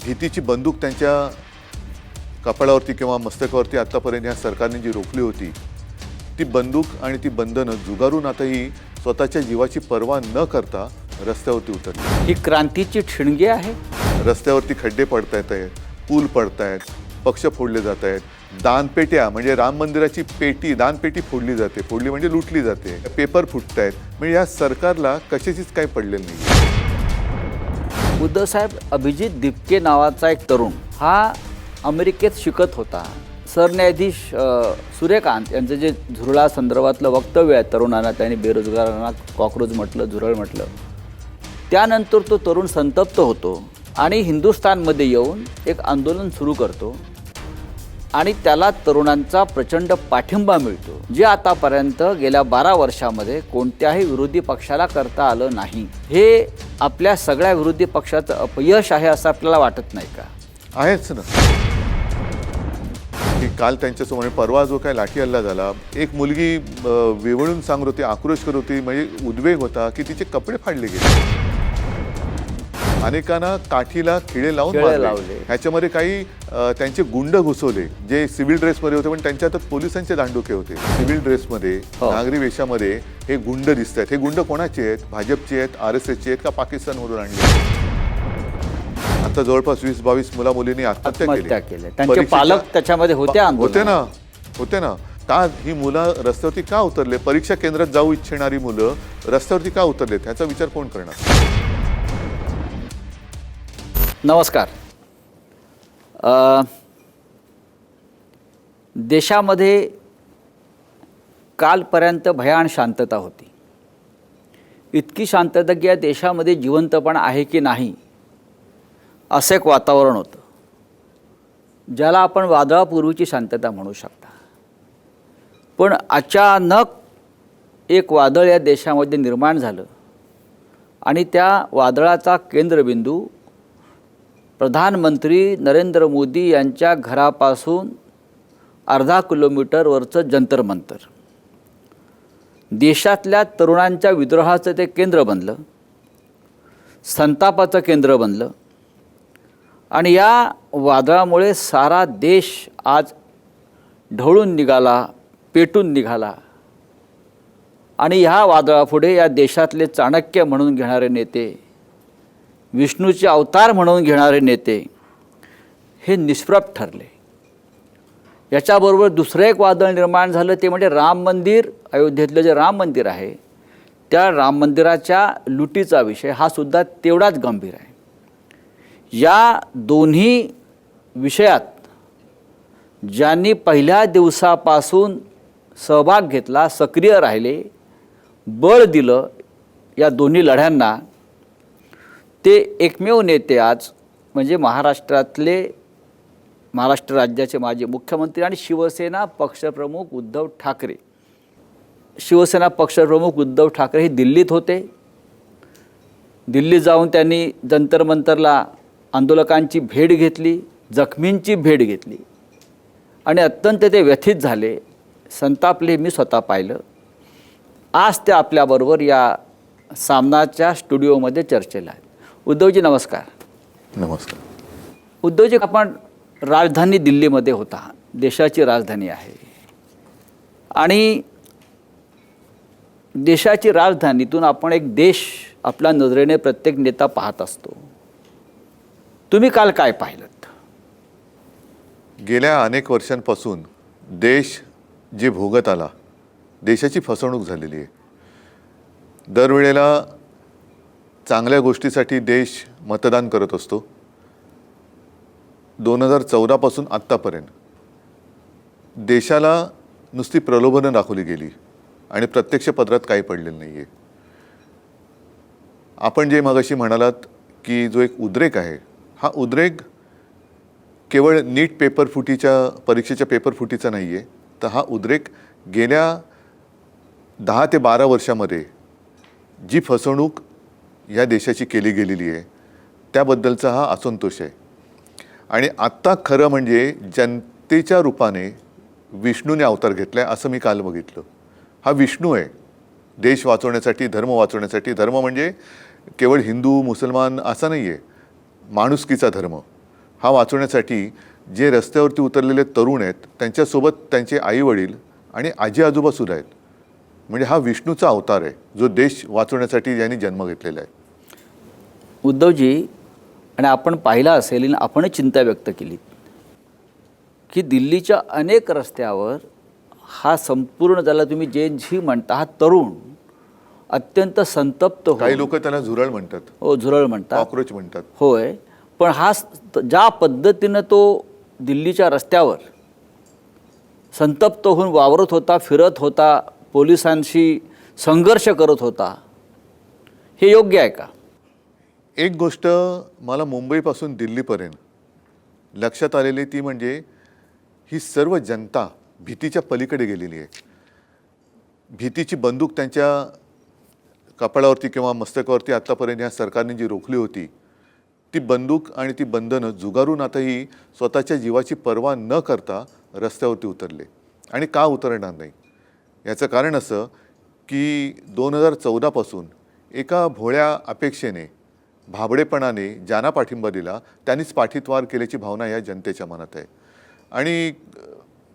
भीतीची बंदूक त्यांच्या कपाळावरती किंवा मस्तकावरती आत्तापर्यंत ह्या सरकारने जी रोखली होती ती बंदूक आणि ती बंधनं जुगारून आताही स्वतःच्या जीवाची पर्वा न करता रस्त्यावरती उतरली। ही क्रांतीची ठिणगी आहे। रस्त्यावरती खड्डे पडतायत, पूल पडतायत, पक्ष फोडले जात आहेत, दानपेट्या म्हणजे राम मंदिराची पेटी दानपेटी फोडली जाते, फोडली म्हणजे लुटली जाते, पेपर फुटतायत। म्हणजे या सरकारला कशाचीच काही पडलेलं नाही। उद्धव साहेब, अभिजित दिपके नावाचा एक तरुण हा अमेरिकेत शिकत होता। सरन्यायाधीश सूर्यकांत यांचं जे झुरळा संदर्भातलं वक्तव्य आहे तरुणांना, त्यांनी बेरोजगारांना कॉकरोच म्हटलं, झुरळ म्हटलं, त्यानंतर तो तरुण संतप्त होतो आणि हिंदुस्थानमध्ये येऊन एक आंदोलन सुरू करतो आणि त्याला तरुणांचा प्रचंड पाठिंबा मिळतो, जे आतापर्यंत गेल्या 12 वर्षामध्ये कोणत्याही विरोधी पक्षाला करता आलं नाही। हे आपल्या सगळ्या विरोधी पक्षाचं अपयश आहे असं आपल्याला वाटत नाही का? आहेच ना की काल त्यांच्यासमोर परवा जो काय लाठी हल्ला झाला, एक मुलगी विवळून सांगत होती, आक्रोश करत होती, म्हणजे उद्वेग होता की तिचे कपडे फाडले गेले, अनेकांना काठीला खिळे लावून मारले, ह्याच्यामध्ये काही त्यांचे गुंड घुसवले जे सिव्हिल ड्रेसमध्ये होते, पण त्यांच्या हातात पोलिसांचे दांडुके होते। सिव्हिल ड्रेसमध्ये नागरी वेशामध्ये हे गुंड दिसत आहेत। हे गुंड कोणाचे आहेत? भाजपचे आहेत, RSSचे आहेत का पाकिस्तानमधून आणले? आता जवळपास 20-22 मुला मुलींनी आत्महत्या केली। त्यांचे पालक त्याच्यामध्ये होते ना। का ही मुलं रस्त्यावरती का उतरले? परीक्षा केंद्रात जाऊ इच्छिणारी मुलं रस्त्यावरती का उतरले? ह्याचा विचार कोण करणार? नमस्कार। देशामध्ये कालपर्यंत भयान शांतता होती। इतकी शांतता की या देशामध्ये जिवंतपणा आहे की नाही असं एक वातावरण होतं, ज्याला आपण वादळापूर्वीची शांतता म्हणू शकता। पण अचानक एक वादळ या देशामध्ये निर्माण झालं आणि त्या वादळाचा केंद्रबिंदू प्रधानमंत्री नरेंद्र मोदी यांच्या घरापासून अर्धा किलोमीटरवरचं जंतर मंतर, देशातल्या तरुणांच्या विद्रोहाचं ते केंद्र बनलं, संतापाचं केंद्र बनलं आणि या वादळामुळे सारा देश आज ढवळून निघाला, पेटून निघाला आणि ह्या वादळापुढे या देशातले चाणक्य म्हणून घेणारे नेते, विष्णूचे अवतार म्हणून घेणारे नेते हे निष्प्रभ ठरले। याच्याबरोबर दुसरं एक वादळ निर्माण झालं, ते म्हणजे राम मंदिर, अयोध्येतलं जे राम मंदिर आहे त्या राम मंदिराच्या लुटीचा विषय हा सुद्धा तेवढाच गंभीर आहे। या दोन्ही विषयात ज्यांनी पहिल्या दिवसापासून सहभाग घेतला, सक्रिय राहिले, बळ दिलं या दोन्ही लढ्यांना, ते एकमेव नेते आज म्हणजे महाराष्ट्र राज्याचे माजी मुख्यमंत्री आणि शिवसेना पक्षप्रमुख उद्धव ठाकरे। शिवसेना पक्षप्रमुख उद्धव ठाकरे हे दिल्लीत होते। दिल्लीत जाऊन त्यांनी जंतर मंतरला आंदोलकांची भेट घेतली, जखमींची भेट घेतली आणि अत्यंत ते व्यथित झाले, संतापले। मी स्वतः पाहिलं। आज ते आपल्याबरोबर या सामनाच्या स्टुडिओमध्ये चर्चेला आहेत। उद्धवजी नमस्कार। नमस्कार। उद्धवजी, आपण राजधानी दिल्लीमध्ये होता, देशाची राजधानी आहे आणि देशाची राजधानीतून आपण एक देश आपल्या नजरेने प्रत्येक नेता पाहत असतो। तुम्ही काल काय पाहिलं? गेल्या अनेक वर्षांपासून देश जे भोगत आला, देशाची फसवणूक झालेली आहे। दरवेळेला चांगल्या गोष्टीसाठी देश मतदान करत असतो। 2014 पासून आत्तापर्यंत देशाला नुसती प्रलोभनं दाखवली गेली आणि प्रत्यक्ष पदरात काही पडलेलं नाही आहे। आपण जे मगाशी म्हणालात की जो एक उद्रेक आहे, हा उद्रेक केवळ नीट परीक्षेच्या पेपरफुटीचा नाही आहे, तर हा उद्रेक गेल्या 10 ते 12 वर्षामध्ये जी फसवणूक या देशाची केली गेलेली आहे त्याबद्दलचा हा असंतोष आहे। आणि आत्ता खरं म्हणजे जनतेच्या रूपाने विष्णूने अवतार घेतला आहे असं मी काल बघितलं। हा विष्णू आहे देश वाचवण्यासाठी, धर्म वाचवण्यासाठी। धर्म म्हणजे केवळ हिंदू मुसलमान असा नाही आहे, माणुसकीचा धर्म। हा वाचवण्यासाठी जे रस्त्यावरती उतरलेले तरुण आहेत त्यांच्यासोबत त्यांचे आईवडील आणि आजी आजोबासुद्धा आहेत. म्हणजे हा विष्णूचा अवतार आहे जो देश वाचवण्यासाठी यांनी जन्म घेतलेला आहे. उद्धवजी, आणि आपण पाहिलं असेल आणि आपण चिंता व्यक्त केली की दिल्लीच्या अनेक रस्त्यावर हा संपूर्ण ज्याला तुम्ही जेन झी म्हणता हा तरुण अत्यंत संतप्त काही लोक त्याला झुरळ म्हणतात, हो झुरळ म्हणतात, कॉक्रोच म्हणतात. होय, पण हा ज्या पद्धतीनं तो दिल्लीच्या रस्त्यावर संतप्त होऊन वावरत होता, फिरत होता, पोलिसांशी संघर्ष करत होता, हे योग्य आहे का? एक गोष्ट मला मुंबईपासून दिल्लीपर्यंत लक्षात आलेली ती म्हणजे ही सर्व जनता भीतीच्या पलीकडे गेलेली आहे. भीतीची बंदूक त्यांच्या कपाळावरती किंवा मस्तकावरती आत्तापर्यंत ह्या सरकारने जी रोखली होती ती बंदूक आणि ती बंधनं झुगारून आताही स्वतःच्या जीवाची पर्वा न करता रस्त्यावरती उतरले. आणि का उतरणार नाही याचं कारण असं की 2014पासून एका भोळ्या अपेक्षेने, भाबडेपणाने ज्यांना पाठिंबा दिला त्यांनीच पाठीतवार केल्याची भावना या जनतेच्या मनात आहे. आणि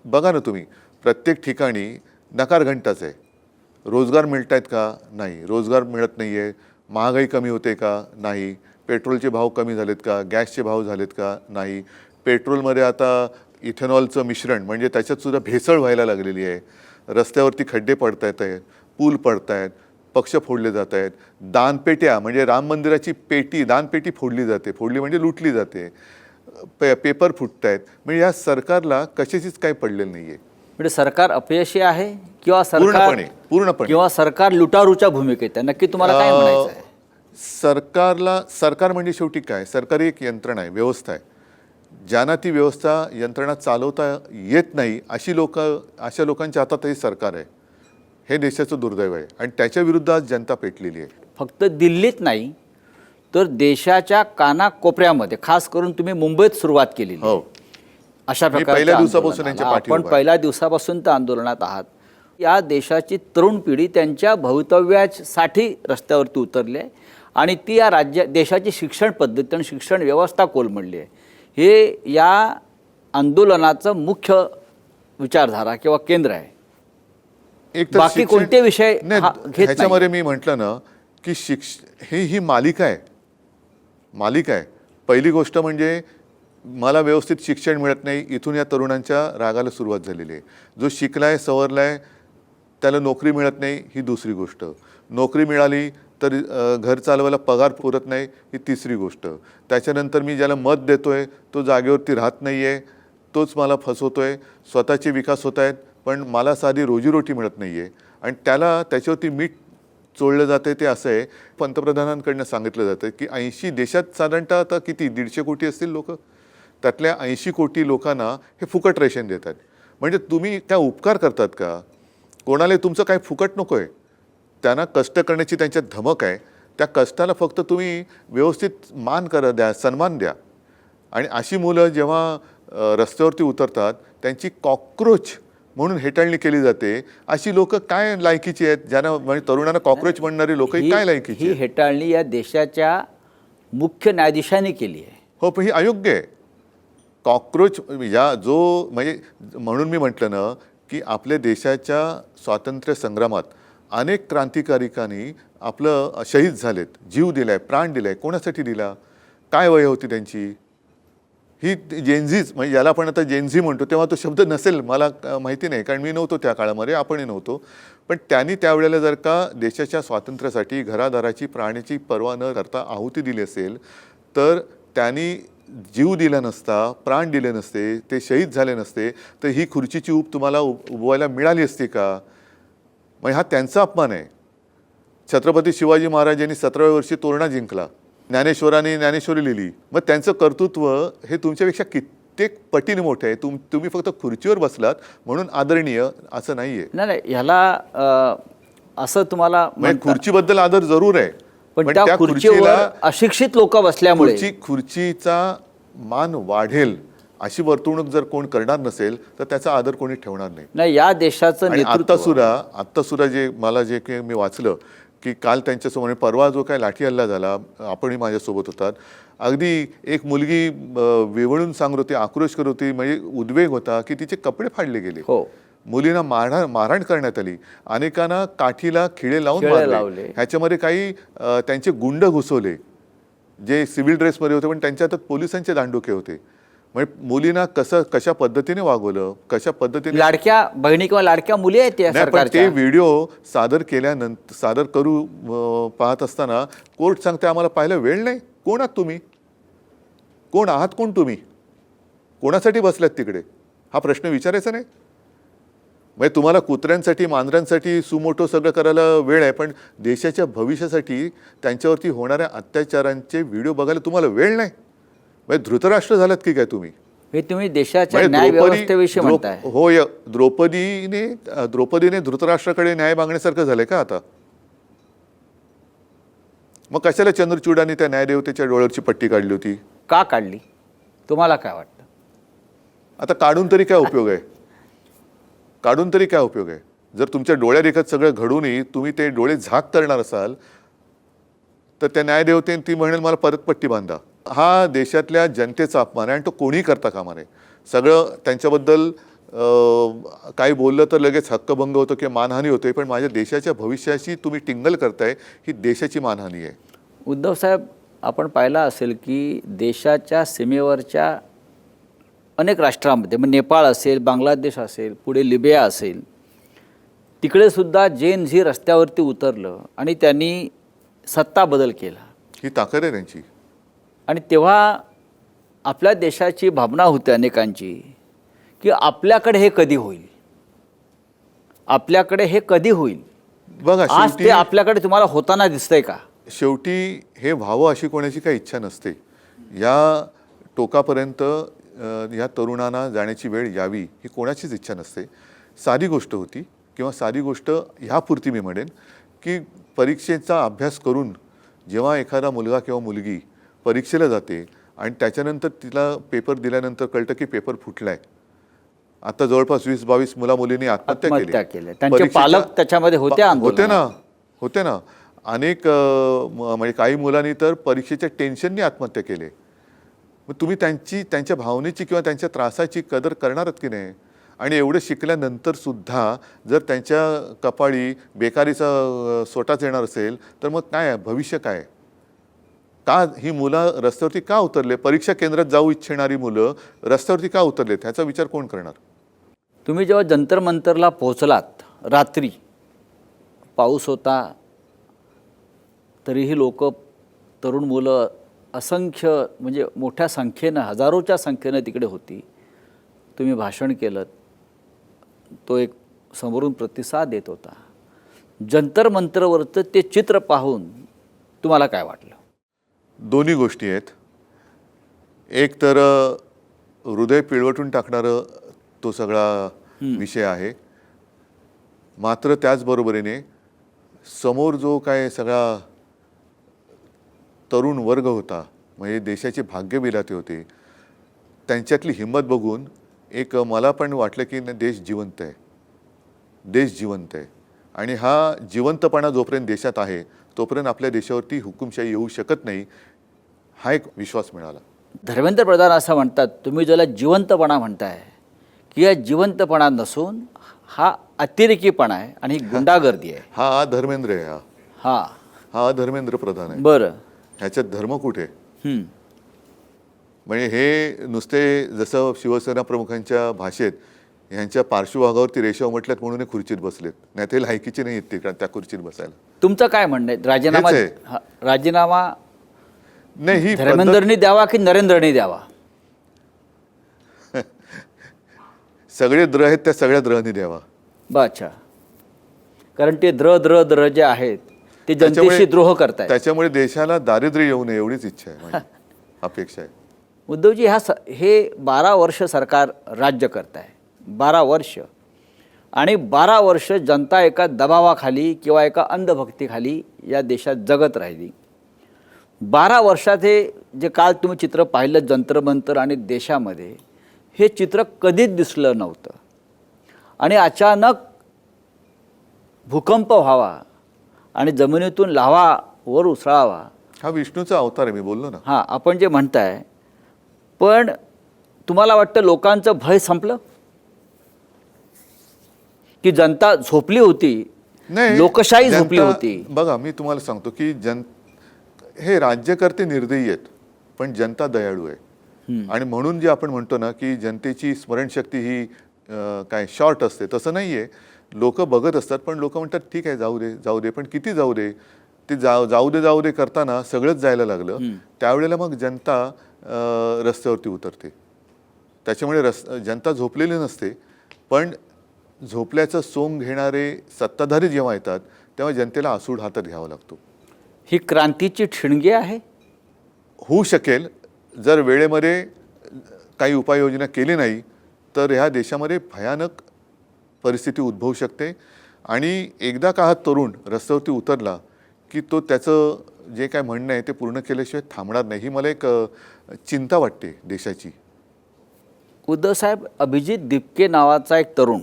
बघा ना तुम्ही, प्रत्येक ठिकाणी नकार घंटाच आहे. रोजगार मिळत आहेत का? नाही. रोजगार मिळत नाही आहे. महागाई कमी होते का? नाही. पेट्रोलचे भाव कमी झालेत का? गॅसचे भाव झालेत का? नाही. पेट्रोलमध्ये आता इथेनॉलचं मिश्रण म्हणजे त्याच्यातसुद्धा भेसळ व्हायला लागलेली आहे. रस्त्यावरती खड्डे पडत आहेत, पूल पडत आहेत, पक्ष फोडले जात आहेत, दानपेट्या म्हणजे राम मंदिराची पेटी, दानपेटी फोडली जाते, फोडली म्हणजे लुटली जाते, पेपर फुटत आहेत. म्हणजे या सरकारला कशाचीच काही पडलेलं नाही आहे. म्हणजे सरकार अपयशी आहे किंवा सरकार पूर्णपणे किंवा सरकार लुटारूच्या भूमिकेत आहे? नक्की तुम्हाला काय म्हणायचं आहे? सरकार म्हणजे शेवटी काय, सरकारी एक यंत्रणा आहे, व्यवस्था आहे. ज्यांना ती व्यवस्था यंत्रणा चालवता येत नाही अशा लोकांच्या हातातही सरकार आहे. हे देशाचं दुर्दैव आहे आणि त्याच्या विरुद्ध आज जनता पेटलेली आहे. फक्त दिल्लीत नाही तर देशाच्या कानाकोपऱ्यामध्ये, खास करून तुम्ही मुंबईत सुरुवात केलेली. हो, अशा पहिल्या प्रकारच्या दिवसापासून यांच्या पाठीवर आपण पहिल्या दिवसापासून त्या आंदोलनात आहात. या देशाची तरुण पिढी त्यांच्या भवितव्यासाठी रस्त्यावरती उतरली आहे आणि ती या देशाची शिक्षण पद्धती आणि शिक्षण व्यवस्था कोलमडली आहे. हे या आंदोलनाचं मुख्य विचारधारा किंवा केंद्र आहे. बाकी कोणते विषय घेत नाही. ह्याच्यामध्ये मी म्हटलं ना की ही मालिका आहे. पहिली गोष्ट म्हणजे मला व्यवस्थित शिक्षण मिळत नाही, इथून या तरुणांच्या रागाला सुरुवात झालेली आहे. जो शिकलाय सवरलाय त्याला नोकरी मिळत नाही ही दुसरी गोष्ट. नोकरी मिळाली तर घर चालवायला पगार पुरत नाही ही तिसरी गोष्ट. त्याच्यानंतर मी ज्याला मत देतोय तो जागेवरती राहत नाही आहे, तोच मला फसवतोय. स्वतःचे विकास होत आहेत पण मला साधी रोजीरोटी मिळत नाही आहे आणि त्याच्यावरती मीठ चोळलं जातं. ते असं आहे, पंतप्रधानांकडनं सांगितलं जातं की 80 देशात साधारणतः आता किती 150 कोटी असतील लोक, त्यातल्या 80 कोटी लोकांना हे फुकट रेशन देतात. म्हणजे तुम्ही काय उपकार करतात का? कोणाला तुमचं काय फुकट नको आहे. त्यांना कष्ट करण्याची त्यांच्यात धमक आहे. त्या कष्टाला फक्त तुम्ही व्यवस्थित मान द्या, सन्मान द्या. आणि अशी मुलं जेव्हा रस्त्यावरती उतरतात त्यांची कॉक्रोच म्हणून हेटाळणी केली जाते. अशी लोक काय लायकीची आहेत? ज्यांना म्हणजे तरुणांना कॉक्रोच म्हणणारी लोक काय लायकीची? ही हेटाळणी या देशाच्या मुख्य न्यायाधीशांनी केली आहे. हो, पण ही अयोग्य आहे. कॉक्रोच म्हणजे म्हणून मी म्हटलं ना की आपल्या देशाच्या स्वातंत्र्य संग्रामात अनेक क्रांतिकारिकांनी आपलं शहीद झालेत, जीव दिलाय, प्राण दिलाय. कोणासाठी दिला? काय वय होती त्यांची? ही जेनझीच म्हणजे याला आपण आता जेनझी म्हणतो, तेव्हा तो शब्द नसेल मला माहिती नाही कारण मी नव्हतो त्या काळामध्ये, आपणही नव्हतो. पण त्यांनी त्यावेळेला जर का देशाच्या स्वातंत्र्यासाठी घरादाराची प्राण्याची पर्वा न करता आहुती दिली असेल तर त्यांनी जीव दिला नसता, प्राण दिले नसते, ते शहीद झाले नसते तर ही खुर्चीची ऊब तुम्हाला उभवायला मिळाली असती का? म्हणजे हा त्यांचा अपमान आहे. छत्रपती शिवाजी महाराज यांनी 17व्या वर्षी तोरणा जिंकला, ज्ञानेश्वरांनी ज्ञानेश्वरी लिहिली. मग त्यांचं कर्तृत्व हे तुमच्यापेक्षा कित्येक पटीने मोठे आहे. तुम्ही फक्त खुर्चीवर बसलात म्हणून आदरणीय असं नाही आहे. नाही, ह्याला असं तुम्हाला खुर्चीबद्दल आदर जरूर आहे पण त्या खुर्चीवर अशिक्षित लोक बसल्यामुळे खुर्चीचा मान वाढेल अशी वर्तणूक जर कोण करणार नसेल तर त्याचा आदर कोणी ठेवणार नाही. या देशाचं नेतृत्व आत्ता सुद्धा जे काही मी वाचलं की काल त्यांच्यासमोर परवा जो काय लाठी हल्ला झाला, आपणही माझ्यासोबत होतात. अगदी एक मुलगी वेवळून सांगत होती, आक्रोश करत होती, म्हणजे उद्वेग होता की तिचे कपडे फाडले गेले. हो. मुलींना मारहाण करण्यात आली, अनेकांना काठीला खिळे लावून खिळे लावले. मारले. ह्याच्यामध्ये काही त्यांचे गुंड घुसवले जे सिव्हिल ड्रेसमध्ये होते, पण त्यांच्या हातात पोलिसांचे दांडुके होते. म्हणजे मुलींना कशा पद्धतीने वागवलं, कशा पद्धतीने. लाडक्या बहिणी किंवा लाडक्या मुली आहेत त्या नाही, पण सरकारच्या. ते व्हिडिओ सादर करू पाहत असताना कोर्ट सांगते आम्हाला पाहायला वेळ नाही. कोण आहात तुम्ही? कोण आहात? कोण तुम्ही? कोणासाठी बसल्यात तिकडे? हा प्रश्न विचारायचा नाही. म्हणजे तुम्हाला कुत्र्यांसाठी, मांजरांसाठी सुमोटो सगळं करायला वेळ आहे, पण देशाच्या भविष्यासाठी त्यांच्यावरती होणाऱ्या अत्याचारांचे व्हिडिओ बघायला तुम्हाला वेळ नाही. म्हणजे धृतराष्ट्र झालात की काय तुम्ही? हे तुम्ही देशाच्या म्हणजे न्याय व्यवस्थेविषयी म्हणताय. होय, द्रौपदीने धृतराष्ट्राकडे न्याय मागण्यासारखं झालंय का आता? मग कशाला चंद्रचूडाने त्या न्यायदेवतेच्या डोळ्यावरची पट्टी काढली होती? का काढली? तुम्हाला काय वाटतं? आता काढून तरी काय उपयोग आहे? काढून तरी काय उपयोग आहे? जर तुमच्या डोळ्यादेखत सगळं घडूनही तुम्ही ते डोळे झाक करणार असाल तर त्या न्यायदेवतेने ती म्हणेल मला परत पट्टी बांधा. हा देशातल्या जनतेचा अपमान आहे आणि तो कोणीही करता कामा नये. सगळं त्यांच्याबद्दल काही बोललं तर लगेच हक्कभंग होतो किंवा मानहानी होते, पण माझ्या देशाच्या भविष्याशी तुम्ही टिंगल करताय, ही देशाची मानहानी आहे. उद्धव साहेब, आपण पाहिलं असेल की देशाच्या सीमेवरच्या अनेक राष्ट्रांमध्ये, मग नेपाळ असेल, बांगलादेश असेल, पुढे लिबिया असेल, तिकडे सुद्धा जेन झी रस्त्यावरती उतरलं आणि त्यांनी सत्ता बदल केला. ही ताकद आहे त्यांची. आणि तेव्हा आपल्या देशाची भावना होती अनेकांची की आपल्याकडे हे कधी होईल, आपल्याकडे हे कधी होईल. बघा, आज ते आपल्याकडे तुम्हाला होताना दिसतंय का? शेवटी हे व्हावं अशी कोणाची काही इच्छा नसते. या टोकापर्यंत या तरुणांना जाण्याची वेळ यावी ही कोणाचीच इच्छा नसते. साधी गोष्ट होती, किंवा साधी गोष्ट ह्यापुरती मी म्हणेन की परीक्षेचा अभ्यास करून जेव्हा एखादा मुलगा किंवा मुलगी परीक्षेला जाते आणि त्याच्यानंतर तिला पेपर दिल्यानंतर कळतं की पेपर फुटलाय. आता जवळपास 20-22 मुलींनी आत्महत्या केली. त्यांचे पालक त्याच्यामध्ये होते ना. अनेक म्हणजे काही मुलांनी तर परीक्षेच्या टेन्शननी आत्महत्या केली. मग तुम्ही त्यांच्या भावनेची किंवा त्यांच्या त्रासाची कदर करणारच की नाही? आणि एवढं शिकल्यानंतर सुद्धा जर त्यांच्या कपाळी बेकारीचा सोटाच येणार असेल तर मग काय भविष्य काय? का ही मुलं रस्त्यावरती का उतरले? परीक्षा केंद्रात जाऊ इच्छिणारी मुलं रस्त्यावरती का उतरले? ह्याचा विचार कोण करणार? तुम्ही जेव्हा जंतर मंतरला पोहोचलात रात्री, पाऊस होता, तरीही लोक, तरुण मुलं असंख्य, म्हणजे मोठ्या संख्येनं, हजारोच्या संख्येनं तिकडे होती. तुम्ही भाषण केलं, तो एक समोरून प्रतिसाद देत होता. जंतर मंतरवरचं ते चित्र पाहून तुम्हाला काय वाटलं? दोन्ही गोष्टी आहेत. एक तर हृदय पिळवटून टाकणारं तो सगळा विषय आहे. मात्र त्याचबरोबरीने समोर जो काय सगळा तरुण वर्ग होता, म्हणजे देशाचे भाग्य विधाते होते, त्यांच्यातली हिंमत बघून एक मला पण वाटलं की देश जिवंत आहे. देश जिवंत आहे आणि हा जिवंतपणा जोपर्यंत देशात आहे तोपर्यंत आपल्या देशावरती हुकुमशाही येऊ शकत नाही, हा एक विश्वास मिळाला. धर्मेंद्र प्रधान असं म्हणतात, तुम्ही ज्याला जिवंतपणा म्हणताय की या जिवंतपणा नसून हा अतिरेकीपणा आहे आणि ही गुंडागर्दी आहे. हा धर्मेंद्र आहे. हा धर्मेंद्र प्रधान आहे. बरं, ह्याच्यात धर्म कुठे? म्हणजे हे नुसते जसं शिवसेना प्रमुखांच्या भाषेत ह्यांच्या पार्श्वभागावरती रेषाव म्हटल्यात म्हणून खुर्चीत बसलेत, नाही ते लायकीचे नाही आहेत त्या खुर्चीत बसायला. तुमचं काय म्हणणं आहे? राजीनामा नाही ही धर्मेंद्रनी द्यावा की नरेंद्रनी द्यावा? सगळे द्र आहेत त्या सगळ्या द्रनी द्यावा. अच्छा, कारण ते द्र जे आहेत ते जनतेशी द्रोह करतायत. त्याच्यामुळे देशाला दारिद्र्य येऊ नये एवढीच इच्छा आहे, माझी अपेक्षा आहे. उद्धवजी, हे 12 वर्ष सरकार राज्य करत आहे, 12 वर्ष, आणि 12 वर्ष जनता एका दबावाखाली किंवा एका अंधभक्तीखाली या देशात जगत राहिली. 12 वर्षात हे जे काल तुम्ही चित्र पाहिलं जंतर मंतर आणि देशामध्ये, हे चित्र कधीच दिसलं नव्हतं. आणि अचानक भूकंप व्हावा आणि जमिनीतून लाव्हा वर उसळावा हा विष्णूचा अवतार आहे, मी बोललो ना. हां, आपण जे म्हणताय, पण तुम्हाला वाटतं लोकांचं भय संपलं, की जनता झोपली होती, लोकशाही झोपली जनता- होती? बघा, मी तुम्हाला सांगतो की हे राज्यकर्ते निर्दयी आहेत, पण जनता दयाळू आहे. आणि म्हणून जे आपण म्हणतो ना की जनतेची स्मरणशक्ती ही काय शॉर्ट असते, तसं नाही आहे. लोक बघत असतात, पण लोक म्हणतात ठीक आहे, जाऊ दे जाऊ दे, पण किती जाऊ दे. ते जाऊ दे करताना सगळंच जायला लागलं. त्यावेळेला मग जनता रस्त्यावरती उतरते. त्याच्यामुळे जनता झोपलेली नसते, पण झोपल्याचं सोंग घेणारे सत्ताधारी जेव्हा येतात तेव्हा जनतेला आसूड हातात घ्यावा लागतो. ही क्रांतीची ठिणगी आहे. होऊ शकेल जर वेळेमध्ये काही उपाययोजना केली नाही तर ह्या देशामध्ये भयानक परिस्थिती उद्भवू शकते. आणि एकदा का हा तरुण रस्त्यावरती उतरला की तो त्याचं जे काय म्हणणं आहे ते पूर्ण केल्याशिवाय थांबणार नाही. ही मला एक चिंता वाटते देशाची. उद्धव साहेब, अभिजित दिपके नावाचा एक तरुण,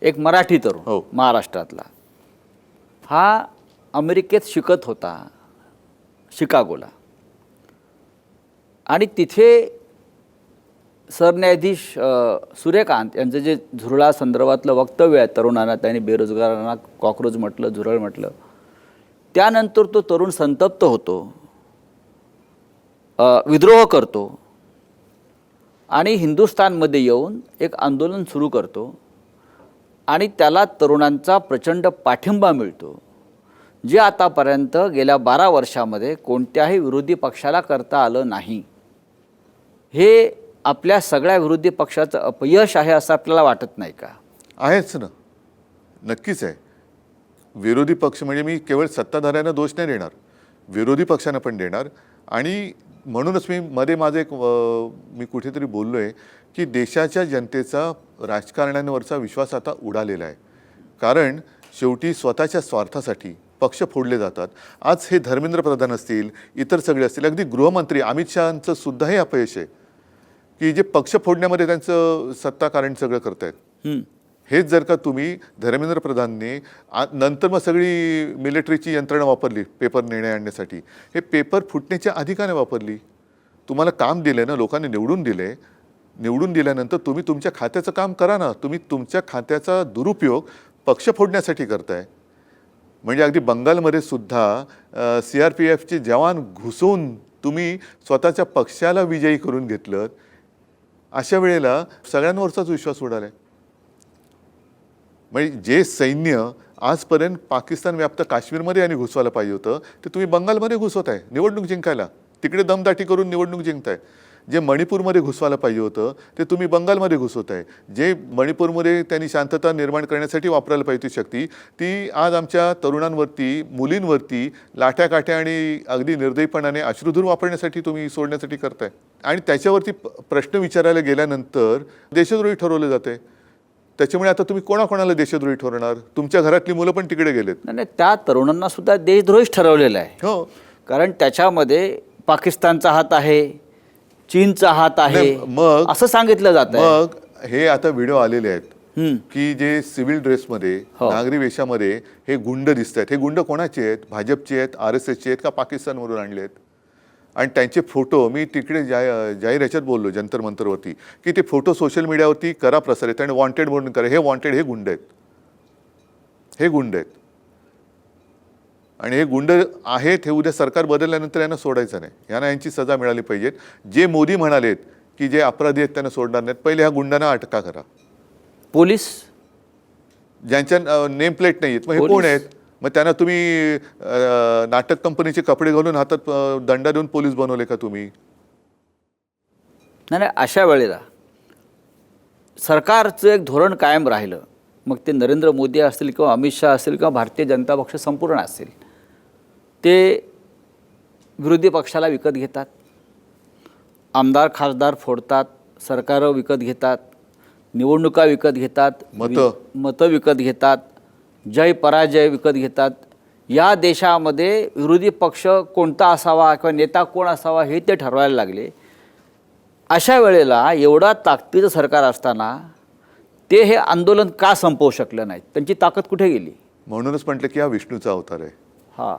एक मराठी तरुण, हो. महाराष्ट्रातला, हा अमेरिकेत शिकत होता, शिकागोला. आणि तिथे सरन्यायाधीश सूर्यकांत यांचं जे झुरळा संदर्भातलं वक्तव्य आहे, तरुणांना त्यांनी बेरोजगारांना कॉक्रोच म्हटलं, झुरळ म्हटलं, त्यानंतर तो तरुण संतप्त होतो, विद्रोह करतो आणि हिंदुस्थानमध्ये येऊन एक आंदोलन सुरू करतो. आणि त्याला तरुणांचा प्रचंड पाठिंबा मिळतो, जे आतापर्यंत गेल्या 12 वर्षामध्ये कोणत्याही विरोधी पक्षाला करता आलं नाही. हे आपल्या सगळ्या विरोधी पक्षाचं अपयश आहे असं आपल्याला वाटत नाही का? आहेच ना, नक्कीच आहे. विरोधी पक्ष म्हणजे मी केवळ सत्ताधाऱ्यांना दोष नाही देणार, विरोधी पक्षांना पण देणार. आणि म्हणूनच मी मध्ये माझं एक मी कुठेतरी बोललो आहे की देशाच्या जनतेचा राजकारण्यांवरचा विश्वास आता उडालेला आहे. कारण शेवटी स्वतःच्या स्वार्थासाठी पक्ष फोडले जातात. आज हे धर्मेंद्र प्रधान असतील, इतर सगळे असतील, अगदी गृहमंत्री अमित शहांचं सुद्धा हे अपयश आहे की जे पक्ष फोडण्यामध्ये त्यांचं सत्ताकारण सगळं करतायत. हेच जर का तुम्ही धर्मेंद्र प्रधानने नंतर मग सगळी मिलिटरीची यंत्रणा वापरली पेपर निर्णय आणण्यासाठी, हे पेपर फुटण्याच्या आधी का नाही वापरली? तुम्हाला काम दिलं ना, लोकांनी निवडून दिले, निवडून दिल्यानंतर तुम्ही तुमच्या खात्याचं काम करा ना. तुम्ही तुमच्या खात्याचा दुरुपयोग पक्ष फोडण्यासाठी करताय. म्हणजे अगदी बंगालमध्ये सुद्धा CRPFचे जवान घुसून तुम्ही स्वतःच्या पक्षाला विजयी करून घेतलं. अशा वेळेला सगळ्यांवरचाच विश्वास उडाला आहे. म्हणजे जे सैन्य आजपर्यंत पाकिस्तान व्याप्त काश्मीरमध्ये यांनी घुसवायला पाहिजे होतं, ते तुम्ही बंगालमध्ये घुसवत आहे निवडणूक जिंकायला. तिकडे दमदाटी करून निवडणूक जिंकताय. जे मणिपूरमध्ये घुसवायला पाहिजे होतं ते तुम्ही बंगालमध्ये घुसवत आहे. जे मणिपूरमध्ये त्यांनी शांतता निर्माण करण्यासाठी वापरायला पाहिजे ती शक्ती, ती आज आमच्या तरुणांवरती, मुलींवरती लाठ्याकाठ्या आणि अगदी निर्दयीपणाने अश्रुधूर वापरण्यासाठी तुम्ही सोडण्यासाठी करताय. आणि त्याच्यावरती प्रश्न विचारायला गेल्यानंतर देशद्रोही ठरवलं जाते. त्याच्यामुळे आता तुम्ही कोणाकोणाला देशद्रोही ठरवणार? तुमच्या घरातली मुलं पण तिकडे गेलेत. नाही, त्या तरुणांना सुद्धा देशद्रोहीच ठरवलेला आहे. हो, कारण त्याच्यामध्ये पाकिस्तानचा हात आहे, चीनचा हात आहे, मग असं सांगितलं जातं. मग हे आता व्हिडिओ आलेले आहेत की जे सिव्हिल ड्रेसमध्ये, नागरी वेशामध्ये हे गुंड दिसत आहेत. हे गुंड कोणाचे आहेत? भाजपचे आहेत, RSSचे आहेत का पाकिस्तानवरून आणले आहेत? आणि त्यांचे फोटो मी तिकडे जाहीर ह्याच्यात बोललो जंतर मंतरवरती की ते फोटो सोशल मीडियावरती करा प्रसारित आणि वॉन्टेड म्हणून करा. हे वॉन्टेड, हे गुंड आहेत, हे गुंड आहेत. आणि हे गुंड आहेत हे उद्या सरकार बदलल्यानंतर यांना सोडायचं नाही. यांना यांची सजा मिळाली पाहिजेत. जे मोदी म्हणालेत की जे अपराधी आहेत त्यांना सोडणार नाहीत, पहिले ह्या गुंडांना अटका करा. पोलीस ज्यांच्या नेम प्लेट नाही आहेत, मग हे कोण आहेत? मग त्यांना तुम्ही नाटक कंपनीचे कपडे घालून हातात दंडा देऊन पोलीस बनवले का तुम्ही? नाही, अशा वेळेला सरकारचं एक धोरण कायम राहिलं, मग ते नरेंद्र मोदी असतील किंवा अमित शहा असतील किंवा भारतीय जनता पक्ष संपूर्ण असेल, ते विरोधी पक्षाला विकत घेतात, आमदार खासदार फोडतात, सरकारं विकत घेतात, निवडणुका विकत घेतात, मतं विकत घेतात, जय पराजय विकत घेतात. या देशामध्ये विरोधी पक्ष कोणता असावा किंवा नेता कोण असावा हे ते ठरवायला लागले. अशा वेळेला एवढा ताकदीचं सरकार असताना ते हे आंदोलन का संपवू शकलं नाहीत? त्यांची ताकद कुठे गेली? म्हणूनच म्हटलं की हा विष्णूचा अवतार आहे. हां,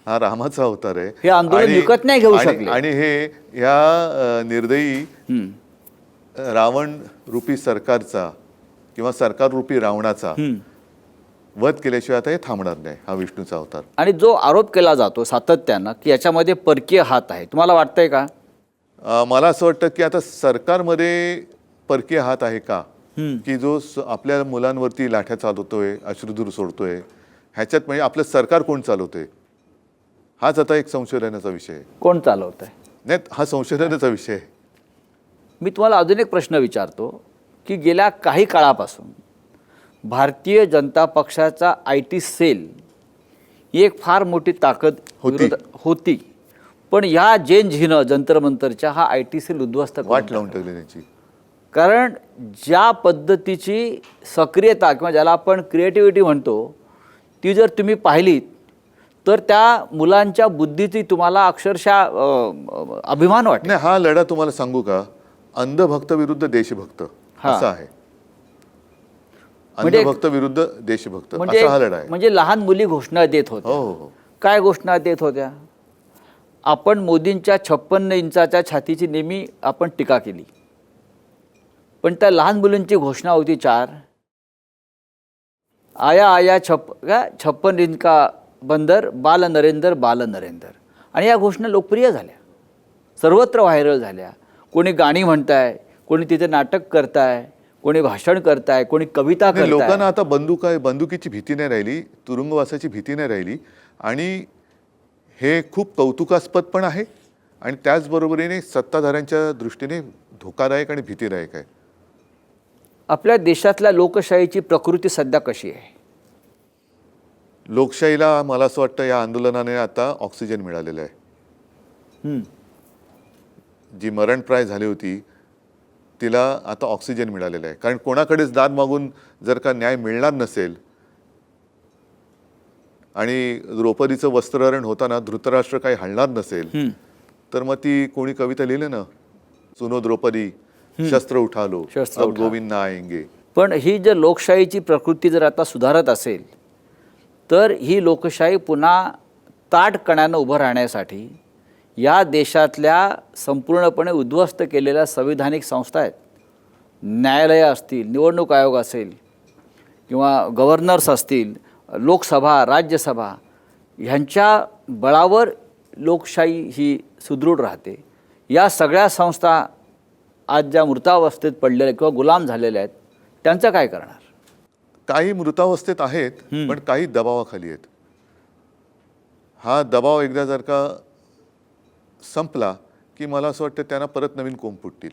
हा रामाचा अवतार आहे. हे आंदोलन विकत नाही घेऊ शकले. आणि हे ह्या निर्दयी रावण रूपी सरकारचा किंवा सरकार रूपी रावणाचा वध केल्याशिवाय आता हे थांबणार नाही, हा विष्णूचा अवतार. आणि जो आरोप केला जातो सातत्यानं की याच्यामध्ये परकीय हात आहे, तुम्हाला वाटतंय का? मला असं वाटतं की आता सरकारमध्ये परकीय हात आहे का, की जो आपल्या मुलांवरती लाठ्या चालवतोय, अश्रुधूर सोडतोय, ह्याच्यात म्हणजे आपलं सरकार कोण चालवतोय हाच आता एक संशोधनाचा विषय आहे. कोण चालवत आहे? नाही, हा संशोधनाचा विषय आहे. मी तुम्हाला अजून एक प्रश्न विचारतो की गेल्या काही काळापासून भारतीय जनता पक्षाचा IT सेल ही एक फार मोठी ताकद होती, पण ह्या जैन झीनं जंतर मंतरच्या हा IT सेल उद्ध्वस्त वाट लावून ठेवली त्यांची. कारण ज्या पद्धतीची सक्रियता किंवा ज्याला आपण क्रिएटिव्हिटी म्हणतो ती जर तुम्ही पाहिलीत तर त्या मुलांच्या बुद्धीची तुम्हाला अक्षरशः अभिमान वाटतो. नाही, हा लढा तुम्हाला सांगू का, अंधभक्त विरुद्ध देशभक्त असा आहे. अंधभक्त विरुद्ध देशभक्त असा हा लढा आहे. म्हणजे लहान मुली घोषणा देत होत्या. हो. काय घोषणा देत होत्या? आपण मोदींच्या 56 इंचाच्या छातीची नेहमी आपण टीका केली, पण त्या लहान मुलींची घोषणा होती 4, आया आया 56 इंच का बंदर, बाल नरेंद्र बाल नरेंद्र. आणि या घोषणा लोकप्रिय झाल्या, सर्वत्र व्हायरल झाल्या. कोणी गाणी म्हणताय, कोणी तिथे नाटक करताय, कोणी भाषण करताय, कोणी कविता करताय. लोकांना आता बंदुकीची भीती नाही राहिली, तुरुंगवासाची भीती नाही राहिली. आणि हे खूप कौतुकास्पद पण आहे आणि त्याचबरोबरीने सत्ताधाऱ्यांच्या दृष्टीने धोकादायक आणि भीतीदायक आहे. आपल्या देशातल्या लोकशाहीची प्रकृती सध्या कशी आहे? लोकशाहीला मला असं वाटतं या आंदोलनाने आता ऑक्सिजन मिळालेलं आहे. जी मरणप्राय झाली होती तिला आता ऑक्सिजन मिळालेलं आहे. कारण कोणाकडेच दाद मागून जर का न्याय मिळणार नसेल आणि द्रौपदीचं वस्त्रहरण होताना धृतराष्ट्र काही हलणार नसेल तर मग ती कोणी कविता लिहिली ना, सुनो द्रौपदी शस्त्र उठा लो, अब गोविंद ना आएंगे. पण ही जर लोकशाहीची प्रकृती जर आता सुधारत असेल तर ही लोकशाही पुन्हा ताठकण्यानं उभं राहण्यासाठी या देशातल्या संपूर्णपणे उद्ध्वस्त केलेल्या संविधानिक संस्था आहेत, न्यायालयं असतील, निवडणूक आयोग असेल किंवा गव्हर्नर्स असतील, लोकसभा, राज्यसभा, ह्यांच्या बळावर लोकशाही ही सुदृढ राहते. या सगळ्या संस्था आज ज्या मृतावस्थेत पडलेल्या किंवा गुलाम झालेल्या आहेत त्यांचं काय करणार? काही मृतावस्थेत आहेत पण काही दबावाखाली आहेत. हा दबाव एकदा जर का संपला की मला असं वाटतं त्यांना परत नवीन कोंब फुटतील.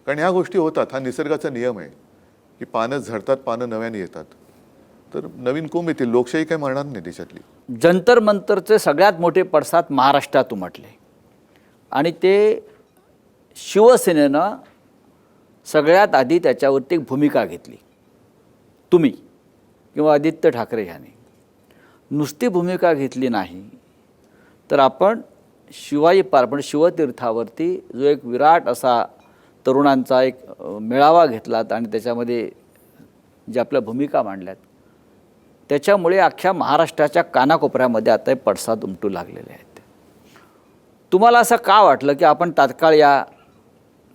कारण ह्या गोष्टी होतात, हा निसर्गाचा नियम आहे की पानं झडतात, पानं नव्याने येतात, तर नवीन कोंब येतील. लोकशाही काही मरणार नाही देशातली. जंतर मंतरचे सगळ्यात मोठे पडसाद महाराष्ट्रात उमटले आणि ते शिवसेनेनं सगळ्यात आधी त्याच्यावरती एक भूमिका घेतली. तुम्ही किंवा आदित्य ठाकरे ह्याने नुसती भूमिका घेतली नाही तर आपण शिवाजी पार्वण शिवतीर्थावरती जो एक विराट असा तरुणांचा एक मेळावा घेतलात आणि त्याच्यामध्ये ज्या आपल्या भूमिका मांडल्यात त्याच्यामुळे अख्ख्या महाराष्ट्राच्या कानाकोपऱ्यामध्ये आता पडसाद उमटू लागलेले आहेत. तुम्हाला असं का वाटलं की आपण तात्काळ या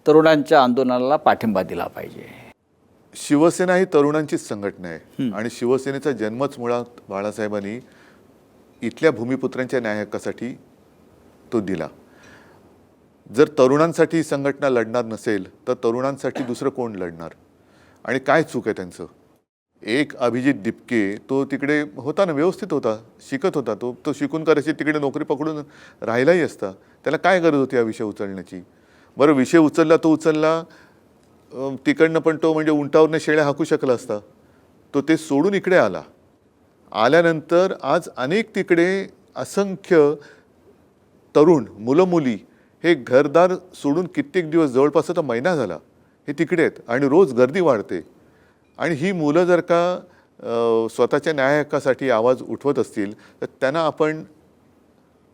तरुणांच्या आंदोलनाला पाठिंबा दिला पाहिजे? शिवसेना ही तरुणांचीच संघटना आहे आणि शिवसेनेचा जन्मच मुळात बाळासाहेबांनी इथल्या भूमिपुत्रांच्या न्याय हक्कासाठी तो दिला. जर तरुणांसाठी संघटना लढणार नसेल तर तरुणांसाठी दुसरं कोण लढणार? आणि काय चूक आहे त्यांचं? एक अभिजित दिपके तो तिकडे होता ना, व्यवस्थित होता, शिकत होता, तो शिकून करायची तिकडे नोकरी पकडून राहिलाही असता. त्याला काय गरज होती हा विषय उचलण्याची? बरं, विषय उचलला तो उचलला, तिकडनं पण तो म्हणजे उंटावरनं शेळ्या हाकू शकला असता. तो ते सोडून इकडे आला. आल्यानंतर आज अनेक तिकडे असंख्य तरुण मुलं मुली हे घरदार सोडून कित्येक दिवस, जवळपास आता महिना झाला, हे तिकडे आहेत आणि रोज गर्दी वाढते. आणि ही मुलं जर का स्वतःच्या न्याय हक्कासाठी आवाज उठवत असतील तर त्यांना आपण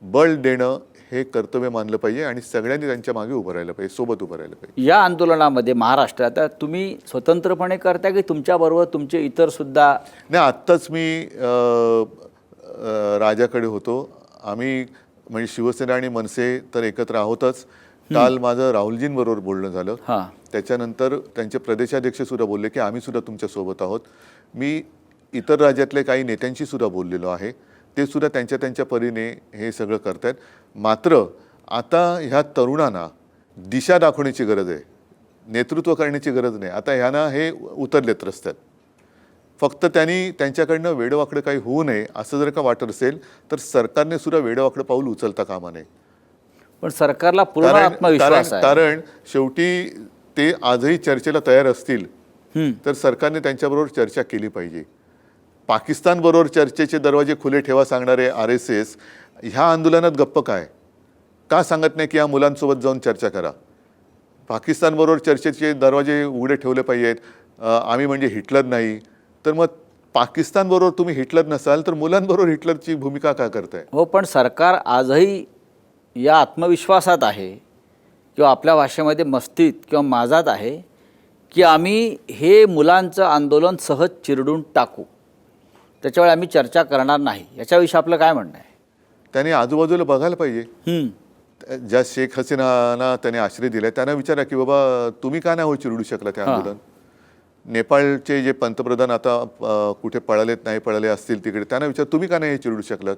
बळ देणं हे कर्तव्य मानलं पाहिजे आणि सगळ्यांनी त्यांच्या मागे उभं राहिलं पाहिजे, सोबत उभं राहिलं पाहिजे. या आंदोलनामध्ये महाराष्ट्रात तुम्ही स्वतंत्रपणे करता की तुमच्याबरोबर तुमचे इतर सुद्धा? नाही, आत्ताच मी राजाकडे होतो आम्ही म्हणजे शिवसेना आणि मनसे तर एकत्र आहोतच. काल माझं राहुलजींबरोबर बोलणं झालं. हां. त्याच्यानंतर त्यांचे प्रदेशाध्यक्ष सुद्धा बोलले की आम्ही सुद्धा तुमच्या सोबत आहोत. मी इतर राज्यातले काही नेत्यांशी सुद्धा बोललेलो आहे. ते सुद्धा त्यांच्या त्यांच्या परीने हे सगळं करतायत. मात्र आता ह्या तरुणांना दिशा दाखवण्याची गरज आहे, नेतृत्व करण्याची गरज नाही. आता ह्यांना हे उतरलेत रस्त्यात. फक्त त्यांनी त्यांच्याकडनं वेडवाकडं काही होऊ नये असं जर का वाटत असेल तर सरकारने सुद्धा वेडवाकडं पाऊल उचलता कामा नये. पण सरकारला पूर्ण आत्मविश्वास आहे. कारण शेवटी ते आजही चर्चेला तयार असतील तर सरकारने त्यांच्याबरोबर चर्चा केली पाहिजे. पाकिस्तानबरोबर चर्चेचे दरवाजे खुले ठेवा सांगणारे RSS ह्या आंदोलनात गप्प काय का सांगत नाही की या मुलांसोबत जाऊन चर्चा करा. पाकिस्तानबरोबर चर्चेचे दरवाजे उघडे ठेवले पाहिजेत. आम्ही म्हणजे हिटलर नाही. तर मग पाकिस्तानबरोबर तुम्ही हिटलर नसाल तर मुलांबरोबर हिटलरची भूमिका का करताय? हो, पण सरकार आजही या आत्मविश्वासात आहे किंवा आपल्या भाषेमध्ये मस्तीत किंवा माजात आहे की आम्ही हे मुलांचं आंदोलन सहज चिरडून टाकू, त्याच्यावेळी आम्ही चर्चा करणार नाही. याच्याविषयी आपलं काय म्हणणं आहे? त्यांनी आजूबाजूला बघायला पाहिजे. ज्या शेख हसीनाना त्याने आश्रय दिलाय त्यांना विचारा की बाबा तुम्ही का नाही चिरडू शकला ते आंदोलन? नेपाळचे जे पंतप्रधान आता कुठे पळालेत नाही पळाले असतील तिकडे त्यांना विचार तुम्ही का नाही चिरडू शकलात?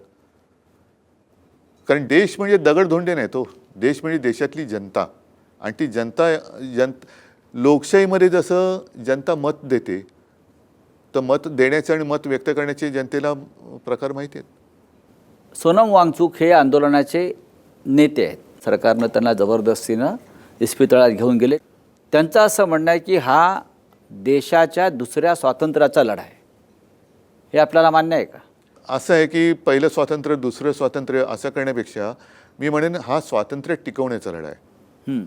कारण देश म्हणजे दगडधोंडे नाही, तो देश म्हणजे देशातली जनता. आणि ती जनता लोकशाहीमध्ये जसं जनता मत देते तर मत देण्याचे आणि मत व्यक्त करण्याचे जनतेला प्रकार माहिती आहेत. सोनम वांगचूक हे आंदोलनाचे नेते आहेत. सरकारनं त्यांना जबरदस्तीनं इस्पितळात घेऊन गेले. त्यांचं असं म्हणणं आहे की हा देशाच्या दुसऱ्या स्वातंत्र्याचा लढा आहे. हे आपल्याला मान्य आहे का? असं आहे की पहिलं स्वातंत्र्य दुसरं स्वातंत्र्य असं करण्यापेक्षा मी म्हणेन हा स्वातंत्र्य टिकवण्याचा लढा आहे.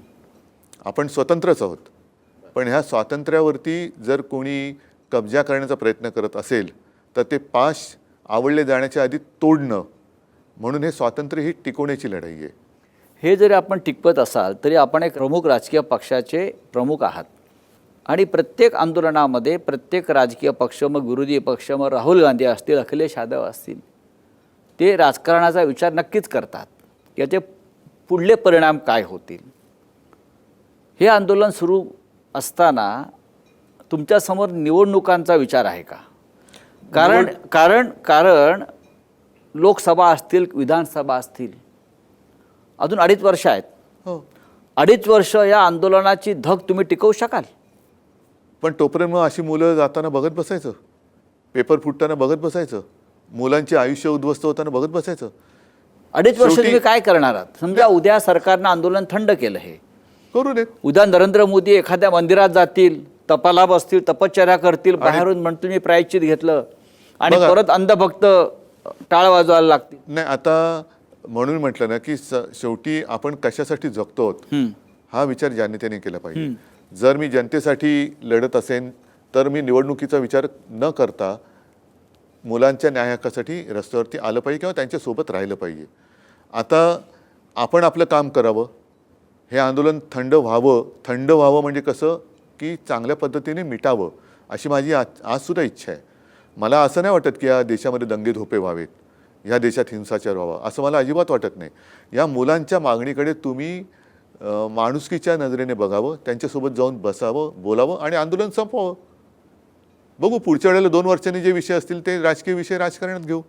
आपण स्वतंत्रच आहोत, पण ह्या स्वातंत्र्यावरती जर कोणी कब्जा करण्याचा प्रयत्न करत असेल तर ते पाश आवडले जाण्याच्या आधी तोडणं, म्हणून हे स्वातंत्र्य ही टिकवण्याची लढाई आहे. हे जरी आपण टिकवत असाल तरी आपण एक प्रमुख राजकीय पक्षाचे प्रमुख आहात आणि प्रत्येक आंदोलनामध्ये प्रत्येक राजकीय पक्ष, मग विरोधी पक्ष, मग राहुल गांधी असतील, अखिलेश यादव असतील, ते राजकारणाचा विचार नक्कीच करतात याचे पुढले परिणाम काय होतील. हे आंदोलन सुरू असताना तुमच्यासमोर निवडणुकांचा विचार आहे का? कारण लोकसभा असतील, विधानसभा असतील, अजून 2.5 वर्ष आहेत. 2.5 वर्ष या आंदोलनाची धग तुम्ही टिकवू शकाल? पण तोपर्यंत मग अशी मुलं जाताना बघत बसायचं, पेपर फुटताना बघत बसायचं, मुलांचे आयुष्य उद्ध्वस्त होताना बघत बसायचं? 2.5 वर्ष तुम्ही काय करणार आहात? समजा उद्या सरकारनं आंदोलन थंड केलं, हे करू देत. उद्या नरेंद्र मोदी एखाद्या मंदिरात जातील, तपाला बसतील, तपश्चर्या करतील, बाहेरून म्हणतो मी प्रायश्चित घेतलं आणि परत अंधभक्त टाळ वाजवायला लागतील. नाही, आता म्हणून म्हटलं ना की शेवटी आपण कशासाठी जगतो हा विचार ज्यांनी त्याने केला पाहिजे. जर मी जनतेसाठी लढत असेन तर मी निवडणुकीचा विचार न करता मुलांच्या न्याय हक्कासाठी रस्त्यावरती आलं पाहिजे किंवा त्यांच्यासोबत राहिलं पाहिजे. आता आपण आपलं काम करावं, हे आंदोलन थंड व्हावं म्हणजे कसं की चांगल्या पद्धतीने मिटावं अशी माझी आजसुद्धा इच्छा आहे. मला असं नाही वाटत की या देशामध्ये दंगे धोपे व्हावेत, ह्या देशात हिंसाचार व्हावा, असं मला अजिबात वाटत नाही. या मुलांच्या मागणीकडे तुम्ही माणुसकीच्या नजरेने बघावं, त्यांच्यासोबत जाऊन बसावं, बोलावं आणि आंदोलन संपवावं. बघू पुढच्या वेळेला 2 वर्षांनी जे विषय असतील ते राजकीय विषय राजकारणात घेऊ.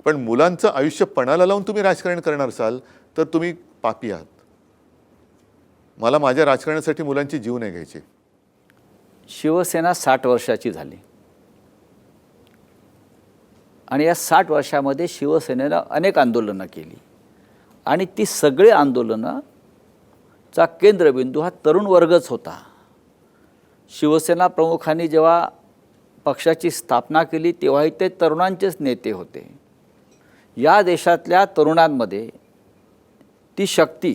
पण मुलांचं आयुष्य पणाला लावून तुम्ही राजकारण करणार असाल तर तुम्ही पापी आहात. मला माझ्या राजकारणासाठी मुलांची जीव नाही घ्यायचे. शिवसेना 60 वर्षाची झाली आणि या 60 वर्षामध्ये शिवसेनेनं अनेक आंदोलनं केली आणि ती सगळी आंदोलनाचा केंद्रबिंदू हा तरुण वर्गच होता. शिवसेना प्रमुखांनी जेव्हा पक्षाची स्थापना केली तेव्हाही ते तरुणांचेच नेते होते. या देशातल्या तरुणांमध्ये ती शक्ती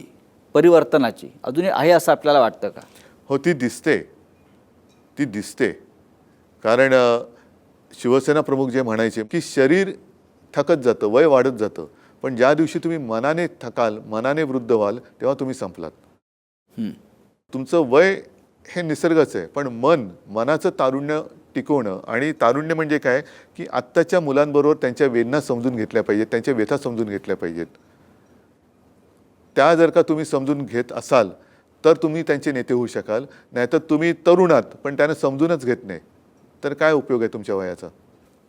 परिवर्तनाची अजूनही आहे असं आपल्याला वाटतं का? हो, ती दिसते. कारण शिवसेना प्रमुख जे म्हणायचे की शरीर थकत जातं, वय वाढत जातं, पण ज्या दिवशी तुम्ही मनाने थकाल, मनाने वृद्ध व्हाल तेव्हा तुम्ही संपलात. तुमचं वय हे निसर्गाचं आहे, पण मनाचं तारुण्य टिकवणं आणि तारुण्य म्हणजे काय की आत्ताच्या मुलांबरोबर त्यांच्या वेदना समजून घेतल्या पाहिजेत, त्यांच्या व्यथा समजून घेतल्या पाहिजेत. त्या जर का तुम्ही समजून घेत असाल तर तुम्ही त्यांचे नेते होऊ शकाल. नाहीतर तुम्ही तरुण आहात पण त्यांना समजूनच घेत नाही तर काय उपयोग आहे तुमच्या वयाचा.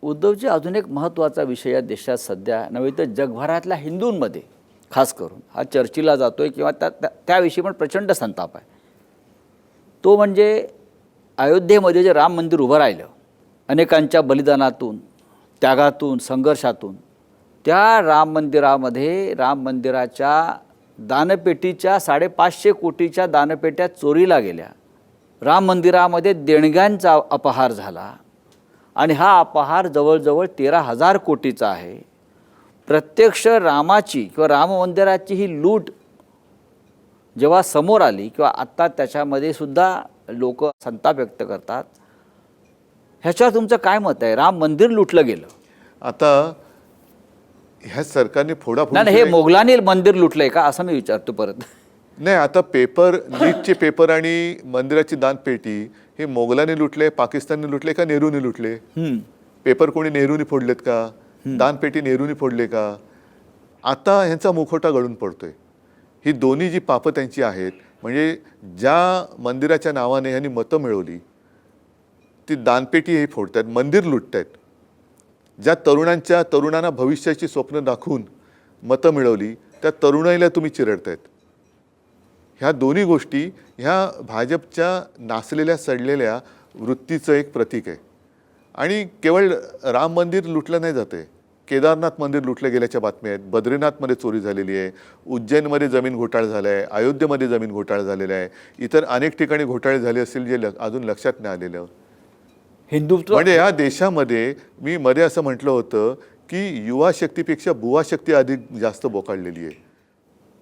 उद्धवजी, अजून एक महत्त्वाचा विषय या देशात सध्या नव्हे तर जगभरातल्या हिंदूंमध्ये खास करून हा चर्चेला जातोय किंवा त्याविषयी पण प्रचंड संताप आहे. तो म्हणजे अयोध्येमध्ये जे राम मंदिर उभं राहिलं, अनेकांच्या बलिदानातून, त्यागातून, संघर्षातून, त्या राम मंदिरामध्ये राम मंदिराच्या दानपेटीच्या 550 कोटीच्या दानपेट्या चोरीला गेल्या. राम मंदिरामध्ये देणग्यांचा अपहार झाला आणि हा अपहार जवळजवळ 13,000 कोटीचा आहे. प्रत्यक्ष रामाची किंवा राम मंदिराची ही लूट जेव्हा समोर आली किंवा आत्ता त्याच्यामध्ये सुद्धा लोक संताप व्यक्त करतात, ह्याच्यावर तुमचं काय मत आहे? राम मंदिर लुटलं गेलं. आता ह्या सरकारने नाही, फोडाफोडी हे मोगलांनी मंदिर लुटलंय का असं मी विचारतो परत. नाही, आता नीटचे पेपर आणि मंदिराची दानपेटी हे मोगलांनी लुटले, पाकिस्तानने लुटले का नेहरूने लुटले? पेपर कोणी नेहरूने फोडलेत का? दानपेटी नेहरूने फोडले का? आता ह्यांचा मुखवटा गळून पडतोय. ही दोन्ही जी पापं त्यांची आहेत, म्हणजे ज्या मंदिराच्या नावाने ह्यांनी मतं मिळवली ती दानपेटी हे फोडतात, मंदिर लुटतायत. ज्या तरुणांना भविष्याची स्वप्न दाखवून मतं मिळवली त्या तरुणाईला तुम्ही चिरडतायत. ह्या दोन्ही गोष्टी ह्या भाजपच्या नासलेल्या सडलेल्या वृत्तीचं एक प्रतीक आहे. आणि केवळ राम मंदिर लुटलं नाही जाते, केदारनाथ मंदिर लुटलं गेल्याच्या बातम्या आहेत, बद्रीनाथमध्ये चोरी झालेली आहे, उज्जैनमध्ये जमीन घोटाळा झाला आहे, अयोध्येमध्ये जमीन घोटाळा झालेला आहे, इतर अनेक ठिकाणी घोटाळे झाले असतील जे अजून लक्षात नाही आलेलं. हिंदुत्व म्हणजे या देशामध्ये मी मध्ये असं म्हटलं होतं की युवा शक्तीपेक्षा बुवा शक्ती अधिक जास्त बोकाळलेली आहे.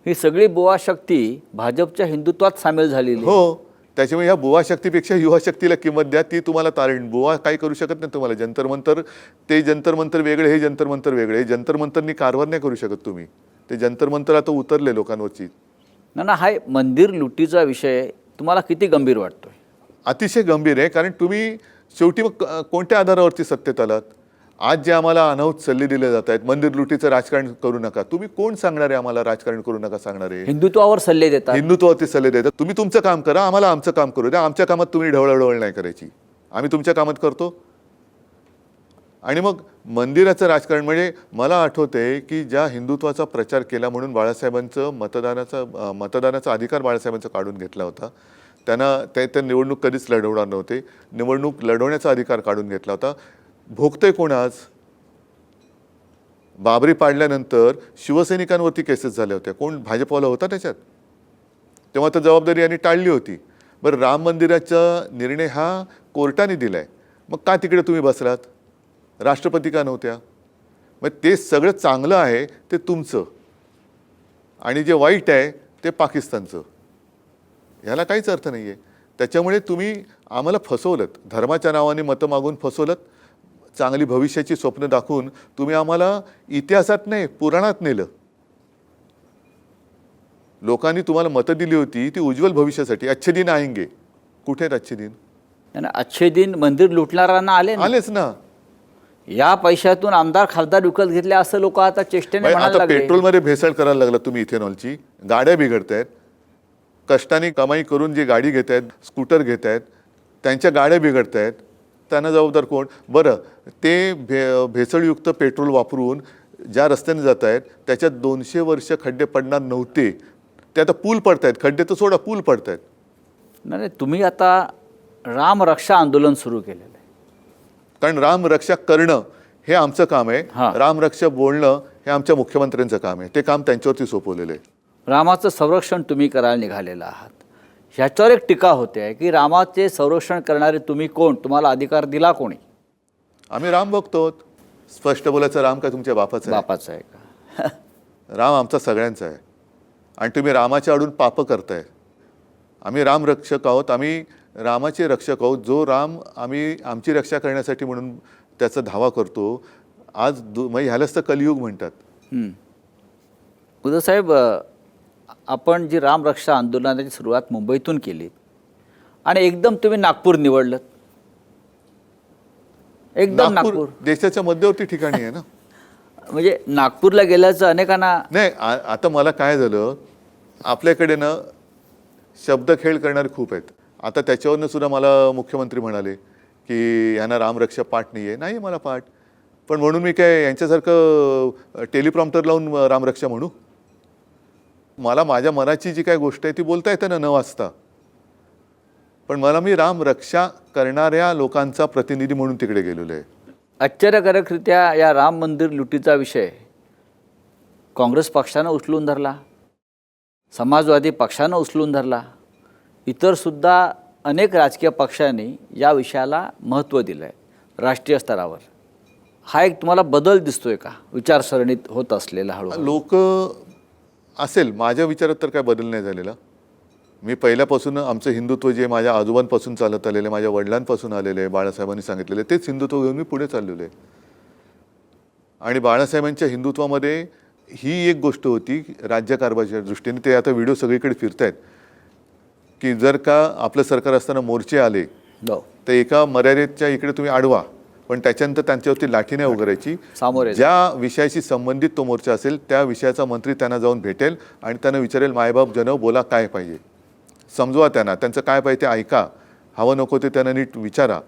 ही सगळी बुवा शक्ती भाजपच्या हिंदुत्वात सामील झालेली आहे. हो, त्याच्यामुळे ह्या बुवा शक्तीपेक्षा युवा शक्तीला किंमत द्या, ती तुम्हाला तारेल. बुवा काही करू शकत नाही तुम्हाला. जंतर मंतर, ते जंतर मंतर वेगळे, हे जंतर मंतर वेगळे. जंतर मंतरनी कारभार नाही करू शकत तुम्ही. ते जंतर मंतर आता उतरले लोकांवरची. ना हा मंदिर लुटीचा विषय तुम्हाला किती गंभीर वाटतोय? अतिशय गंभीर आहे. कारण तुम्ही शेवटी मग कोणत्या आधारावरती सत्तेत आलात? आज जे आम्हाला अनाहूत सल्ले दिले जात आहेत, मंदिर लुटीचं राजकारण करू नका, तुम्ही कोण सांगणार आहे आम्हाला राजकारण करू नका सांगणारे? हिंदुत्वावर सल्ले देतात, हिंदुत्वावरती सल्ले देतात. तुम्ही तुमचं काम करा, आम्हाला आमचं काम करू द्या. आमच्या कामात तुम्ही ढवळाढवळ नाही करायची, आम्ही तुमच्या कामात करतो. आणि मग मंदिराचं राजकारण म्हणजे मला आठवते की ज्या हिंदुत्वाचा प्रचार केला म्हणून बाळासाहेबांचं मतदानाचा अधिकार बाळासाहेबांचा काढून घेतला होता. त्यांना ते निवडणूक कधीच लढवणार नव्हते. निवडणूक लढवण्याचा अधिकार काढून घेतला होता. भोगतोय कोण आज? बाबरी पाडल्यानंतर शिवसैनिकांवरती केसेस झाल्या होत्या. कोण भाजपवाला होता त्याच्यात? तेव्हा तर जबाबदारी यांनी टाळली होती. बरं, राम मंदिराचा निर्णय हा कोर्टाने दिलाय, मग का तिकडे तुम्ही बसलात? राष्ट्रपती का नव्हत्या? मग ते सगळं चांगलं आहे ते तुमचं आणि जे वाईट आहे ते पाकिस्तानचं. ह्याला काहीच अर्थ नाही आहे. त्याच्यामुळे तुम्ही आम्हाला फसवलंत, धर्माच्या नावाने मतं मागून फसवलंत. चांगली भविष्याची स्वप्न दाखवून तुम्ही आम्हाला इतिहासात नाही पुराणात नेलं. लोकांनी तुम्हाला मतं दिली होती ती उज्ज्वल भविष्यासाठी. अच्छे दिन आएंगे, कुठे आहेत अच्छे दिन? अच्छे दिन मंदिर लुटणाऱ्यांना आलेच ना. या पैशातून आमदार खासदार विकत घेतले असं लोक आता चेष्टेने म्हणायला लागले. पेट्रोलमध्ये भेसळ करायला लागला तुम्ही, इथेनॉलची. गाड्या बिघडत आहेत. कष्टाने कमाई करून जे गाडी घेत आहेत, स्कूटर घेत आहेत, त्यांच्या गाड्या बिघडत आहेत. त्यांना जबाबदार कोण? बरं, ते भेसळयुक्त पेट्रोल वापरून ज्या रस्त्याने जात आहेत त्याच्यात 200 वर्ष खड्डे पडणार नव्हते, ते आता पूल पडत आहेत. खड्डे तर सोडा, पूल पडत आहेत. नाही, तुम्ही आता राम रक्षा आंदोलन सुरू केलेलं आहे. कारण राम रक्षा करणं हे आमचं काम आहे. हां. राम रक्षा बोलणं हे आमच्या मुख्यमंत्र्यांचं काम आहे. ते काम त्यांच्यावरती सोपवलेलं आहे. रामाचं संरक्षण तुम्ही करायला निघालेलं आहात. ह्याच्यावर एक टीका होते आहे की रामाचे संरक्षण करणारे तुम्ही कोण? तुम्हाला अधिकार दिला कोणी? आम्ही राम बघतो. स्पष्ट बोलायचं, राम का तुमच्या बापाचं आहे? बापाचं आहे का? राम आमचा सगळ्यांचा आहे. आणि तुम्ही रामाच्या आडून पापं करताय. आम्ही राम रक्षक आहोत, आम्ही रामाचे रक्षक आहोत. जो राम आम्ही आमची रक्षा करण्यासाठी म्हणून त्याचा धावा करतो. आज मग ह्यालाच तर कलियुग म्हणतात. उद्धव साहेब, आपण जी राम रक्षा आंदोलनाची सुरुवात मुंबईतून केली आणि एकदम तुम्ही नागपूर निवडलं. एकदम नागपूर देशाच्या मध्यवर्ती ठिकाणी आहे ना. म्हणजे नागपूरला गेल्याचं अनेकांना नाही आता मला काय झालं, आपल्याकडे ना शब्दखेळ करणारे खूप आहेत. आता त्याच्यावरनं सुद्धा मला मुख्यमंत्री म्हणाले की यांना रामरक्षा पाठ नाही आहे. नाही मला पाठ, पण म्हणून मी काय यांच्यासारखं टेलिप्रॉम्प्टर लावून रामरक्षा म्हणू? मला माझ्या मनाची जी काय गोष्ट आहे ती बोलता येते ना न वाचता. पण मी रामरक्षा करणाऱ्या लोकांचा प्रतिनिधी म्हणून तिकडे गेलेलो आहे. आश्चर्यकारकरित्या या राम मंदिर लुटीचा विषय काँग्रेस पक्षानं उचलून धरला, समाजवादी पक्षानं उचलून धरला, इतरसुद्धा अनेक राजकीय पक्षांनी या विषयाला महत्त्व दिलं आहे राष्ट्रीय स्तरावर. हा एक तुम्हाला बदल दिसतोय का विचारसरणीत होत असलेला? हळूहळू लोक असेल, माझ्या विचारात तर काय बदल नाही झालेला. मी पहिल्यापासून आमचं हिंदुत्व जे माझ्या आजोबांपासून चालत आलेलं, माझ्या वडिलांपासून आलेलं आहे, बाळासाहेबांनी सांगितलेलं आहे, तेच हिंदुत्व घेऊन मी पुढे चाललेलो आहे. आणि बाळासाहेबांच्या हिंदुत्वामध्ये ही एक गोष्ट होती राज्यकारभाराच्या दृष्टीने. ते आता व्हिडिओ सगळीकडे फिरत आहेत की जर का आपलं सरकार असताना मोर्चे आले तर एका मर्यादेच्या इकडे तुम्ही अडवा, पण त्याच्यानंतर त्यांच्यावरती लाठी नाही उगारायची. सामोरे ज्या विषयाशी संबंधित तो मोर्चा असेल त्या विषयाचा मंत्री त्यांना जाऊन भेटेल आणि त्यांना विचारेल, मायबाप जनव बोला काय पाहिजे, समजवा त्यांना, त्यांचं काय पाहिजे ते ऐका, हवं नको ते त्यांना नीट विचारा.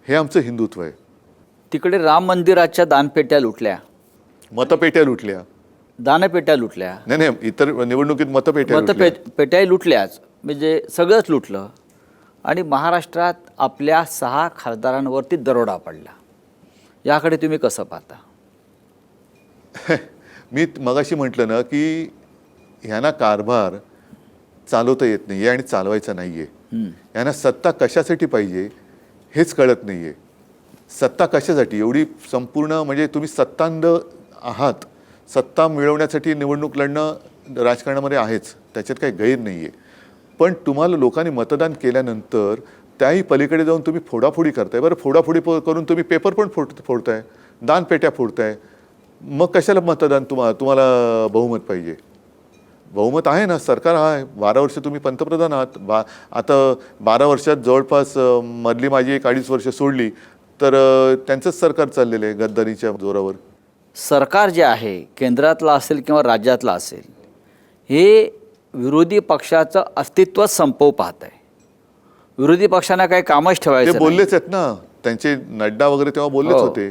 हे आमचं हिंदुत्व आहे. तिकडे राम मंदिराच्या दानपेट्या लुटल्या, मतपेट्या लुटल्या, दानपेट्या लुटल्या, नाही इतर निवडणुकीत मतपेट्या लुटल्या. पेट्याही लुटल्याच, म्हणजे सगळंच लुटलं. आणि महाराष्ट्रात आपल्या 6 खासदारांवरती दरोडा पडला. याकडे तुम्ही कसं पाहता? मी मगाशी म्हटलं ना की ह्यांना कारभार चालवता येत नाही आहे आणि चालवायचा नाही आहे. यांना सत्ता कशासाठी पाहिजे हेच कळत नाही आहे. सत्ता कशासाठी एवढी संपूर्ण, म्हणजे तुम्ही सत्तांध आहात, सत्ता मिळवण्यासाठी निवडणूक लढणं राजकारणामध्ये आहेच, त्याच्यात काही गैर नाही आहे. पण तुम्हाला लोकांनी मतदान केल्यानंतर त्याही पलीकडे जाऊन तुम्ही फोडाफोडी करताय. बरं, फोडाफोडी करून तुम्ही पेपर पण फोडताय, दानपेट्या फोडताय, मग कशाला मतदान? तुम्हाला बहुमत पाहिजे. बहुमत आहे ना, सरकार आहे, 12 वर्ष तुम्ही पंतप्रधान आहात. आता 12 वर्षात जवळपास मधली माझी 1-2.5 वर्ष सोडली तर त्यांचंच सरकार चाललेलं आहे गद्दारीच्या जोरावर. सरकार जे आहे केंद्रातलं असेल किंवा राज्यातलं असेल, हे विरोधी पक्षाचं अस्तित्व संपवू पाहत आहे. विरोधी पक्षांना काही कामच ठेवायचं ते बोललेच आहेत ना, त्यांचे नड्डा वगैरे तेव्हा बोललेच होते.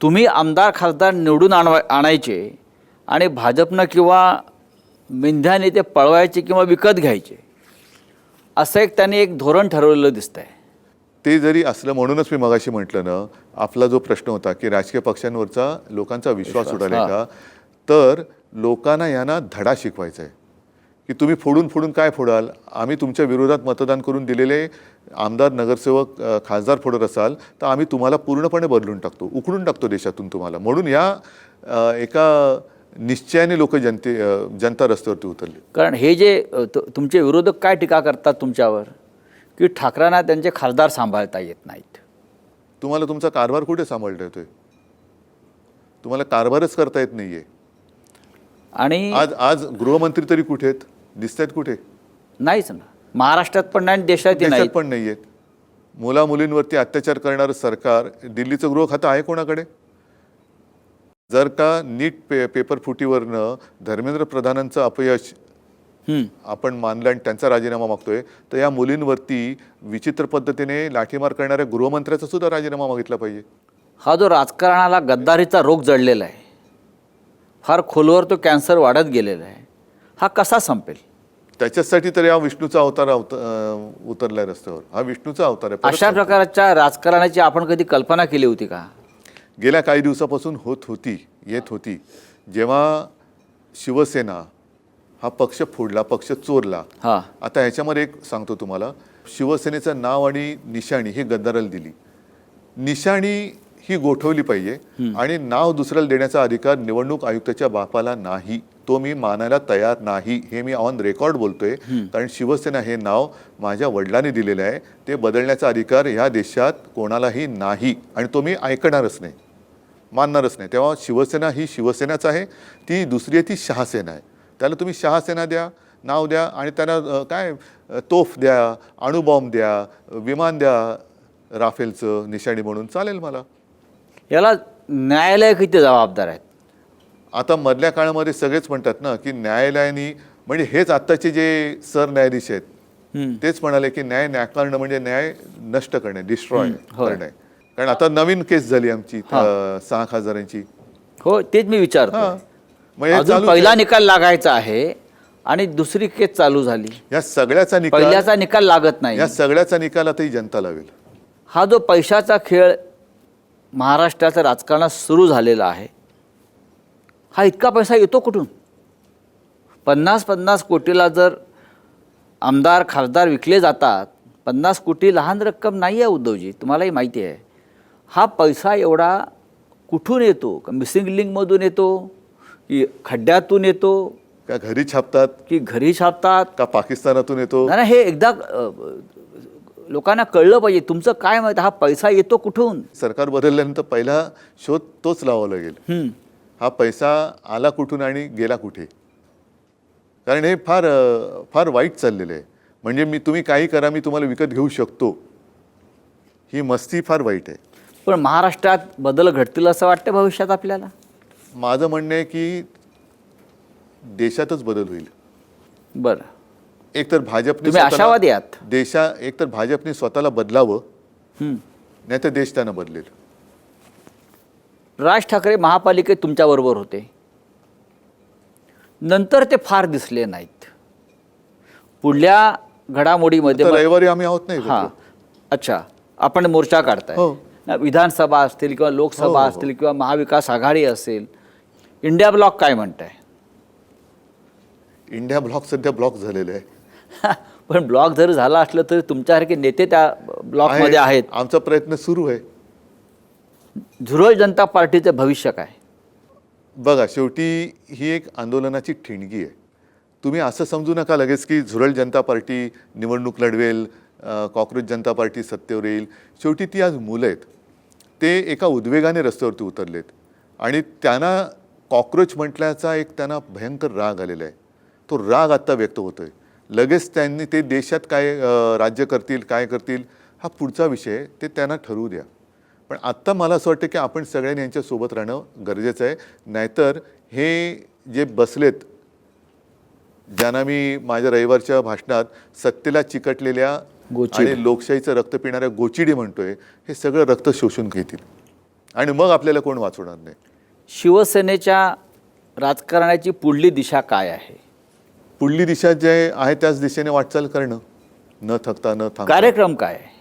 तुम्ही आमदार खासदार निवडून आणायचे आणि भाजपनं किंवा मेंढ्याने ते पळवायचे किंवा विकत घ्यायचे, असं त्यांनी एक धोरण ठरवलेलं दिसतंय. ते जरी असलं, म्हणूनच मी मगाशी म्हटलं ना, आपला जो प्रश्न होता की राजकीय पक्षांवरचा लोकांचा विश्वास उडाला का, तर लोकांना यांना धडा शिकवायचा आहे की तुम्ही फोडून काय फोडाल. आम्ही तुमच्या विरोधात मतदान करून दिलेले आमदार, नगरसेवक, खासदार फोडत असाल तर आम्ही तुम्हाला पूर्णपणे बदलून टाकतो, उखडून टाकतो देशातून तुम्हाला. म्हणून या एका निश्चयाने लोक जनता रस्त्यावरती उतरली. कारण हे जे तुमचे विरोधक काय टीका करतात तुमच्यावर की ठाकरेंना त्यांचे खासदार सांभाळता येत नाहीत. तुम्हाला तुमचा कारभार कुठे सांभाळता येतोय? तुम्हाला कारभारच करता येत नाहीये. आणि आज गृहमंत्री तरी कुठे आहेत? दिसत आहेत कुठे? नाहीच ना. महाराष्ट्रात पण नाही, देशात पण नाही आहेत. मुलींवरती अत्याचार करणारं सरकार. दिल्लीचं गृह खातं आहे कोणाकडे? जर का नीट पेपर फुटीवरनं धर्मेंद्र प्रधानांचं अपयश आपण मानलं आणि त्यांचा राजीनामा मागतोय, तर या मुलींवरती विचित्र पद्धतीने लाठीमार करणाऱ्या गृहमंत्र्याचा सुद्धा राजीनामा मागितला पाहिजे. हा जो राजकारणाला गद्दारीचा रोग जडलेला आहे, फार खोलवर तो कॅन्सर वाढत गेलेला आहे, हा कसा संपेल? त्याच्यासाठी तर या विष्णूचा अवतार उतरलाय रस्त्यावर. हा विष्णूचा अवतार आहे. अशा प्रकारच्या राजकारणाची आपण कधी कल्पना केली होती का? गेल्या काही दिवसापासून येत होती. जेव्हा शिवसेना हा पक्ष फोडला, पक्ष चोरला. आता ह्याच्यामध्ये एक सांगतो तुम्हाला, शिवसेनेचं नाव आणि निशाणी ही गद्दाराला दिली. निशाणी ही गोठवली पाहिजे आणि नाव दुसऱ्याला देण्याचा अधिकार निवडणूक आयुक्ताच्या बापाला नाही. तो मी मानायला तयार नाही. हे मी ऑन रेकॉर्ड बोलतोय. कारण शिवसेना हे नाव माझ्या वडिलांनी दिलेलं आहे. ते बदलण्याचा अधिकार ह्या देशात कोणालाही नाही आणि तो मी ऐकणारच नाही, मानणारच नाही. तेव्हा शिवसेना ही शिवसेनाच आहे. ती दुसरी आहे ती शहासेना आहे. त्याला तुम्ही शहासेना द्या, नाव द्या आणि त्यांना काय तोफ द्या, अणुबॉम्ब द्या, विमान द्या, राफेलचं निशाणी म्हणून चालेल मला. याला न्यायालय किती जबाबदार आहेत? आता मधल्या काळामध्ये सगळेच म्हणतात ना की न्यायालयाने, म्हणजे हेच आत्ताचे जे सरन्यायाधीश आहेत तेच म्हणाले की न्याय नाकारणं म्हणजे न्याय नष्ट करणे, डिस्ट्रॉय होय. करणे. कारण आता नवीन केस झाली आमची 6 खासदारांची. हो, तेच मी विचारतो. मग हे अजून चालूच पहिला आहे. निकाल लागायचा आहे आणि दुसरी केस चालू झाली. या सगळ्याचा निकाल, पहिल्याचा निकाल लागत नाही. या सगळ्याचा निकाल आता ही जनता लावेल. हा जो पैशाचा खेळ महाराष्ट्राच्या राजकारणात सुरू झालेला आहे, हा इतका पैसा येतो कुठून? 50-50 कोटीला जर आमदार खासदार विकले जातात, 50 कोटी लहान रक्कम नाही आहे उद्धवजी, तुम्हालाही माहिती आहे. हा पैसा एवढा कुठून येतो? का मिसिंग लिंकमधून येतो, की खड्ड्यातून येतो, का घरी छापतात, की घरी छापतात? का पाकिस्तानातून येतो? नाही, हे एकदा लोकांना कळलं पाहिजे. तुमचं काय मत? हा पैसा येतो कुठून? सरकार बदलल्यानंतर पहिला शोध तोच लावावा लागेल. हा पैसा आला कुठून आणि गेला कुठे? कारण हे फार फार वाईट चाललेलं आहे. म्हणजे तुम्ही काही करा, मी तुम्हाला विकत घेऊ शकतो, ही मस्ती फार वाईट आहे. पण महाराष्ट्रात बदल घडतील असं वाटतं भविष्यात आपल्याला? माझं म्हणणं आहे की देशातच बदल होईल. बरं, एकतर भाजपने तुम्ही आशावादी आहात? एकतर भाजपने स्वतःला बदलावं, नाही तर देश त्यानं बदलेल. राज ठाकरे महापालिकेत तुमच्याबरोबर होते, नंतर ते फार दिसले नाहीत. पुढल्या घडामोडीमध्ये तर रविवारी आम्ही आहोत नाही. हां, अच्छा, आपण मोर्चा काढताय. हो. विधानसभा असतील किंवा लोकसभा हो. असतील किंवा महाविकास आघाडी असेल, इंडिया ब्लॉक काय म्हणताय? इंडिया ब्लॉक सध्या ब्लॉक झालेले आहे. पण ब्लॉक जर झाला असलं तरी तुमच्यासारखे नेते त्या ब्लॉकमध्ये आहेत. आमचा प्रयत्न सुरू आहे. झुरळ जनता पार्टीचं भविष्य काय? बघा, शेवटी ही एक आंदोलनाची ठिणगी आहे. तुम्ही असं समजू नका लगेच की झुरळ जनता पार्टी निवडणूक लढवेल, कॉक्रोच जनता पार्टी सत्तेवर येईल. शेवटी ती आज मुलं आहेत. ते एका उद्वेगाने रस्त्यावरती उतरलेत आणि त्यांना कॉक्रोच म्हटल्याचा एक त्यांना भयंकर राग आलेला आहे. तो राग आत्ता व्यक्त होतो आहे. लगेच त्यांनी ते देशात काय राज्य करतील, काय करतील, हा पुढचा विषय, ते त्यांना ठरवू द्या. पण आत्ता मला असं वाटतं की आपण सगळ्यांनी यांच्यासोबत राहणं गरजेचं आहे. नाहीतर हे जे बसलेत, ज्यांना मी माझ्या रविवारच्या भाषणात सत्तेला चिकटलेल्या गोचिड आणि लोकशाहीचं रक्त पिणाऱ्या गोचिडी म्हणतोय, हे सगळं रक्त शोषून घेतील आणि मग आपल्याला कोण वाचवणार नाही. शिवसेनेच्या राजकारणाची पुढली दिशा काय आहे? पुढली दिशा जे आहे त्याच दिशेने वाटचाल करणं, न थकता न थांबता. कार्यक्रम काय आहे?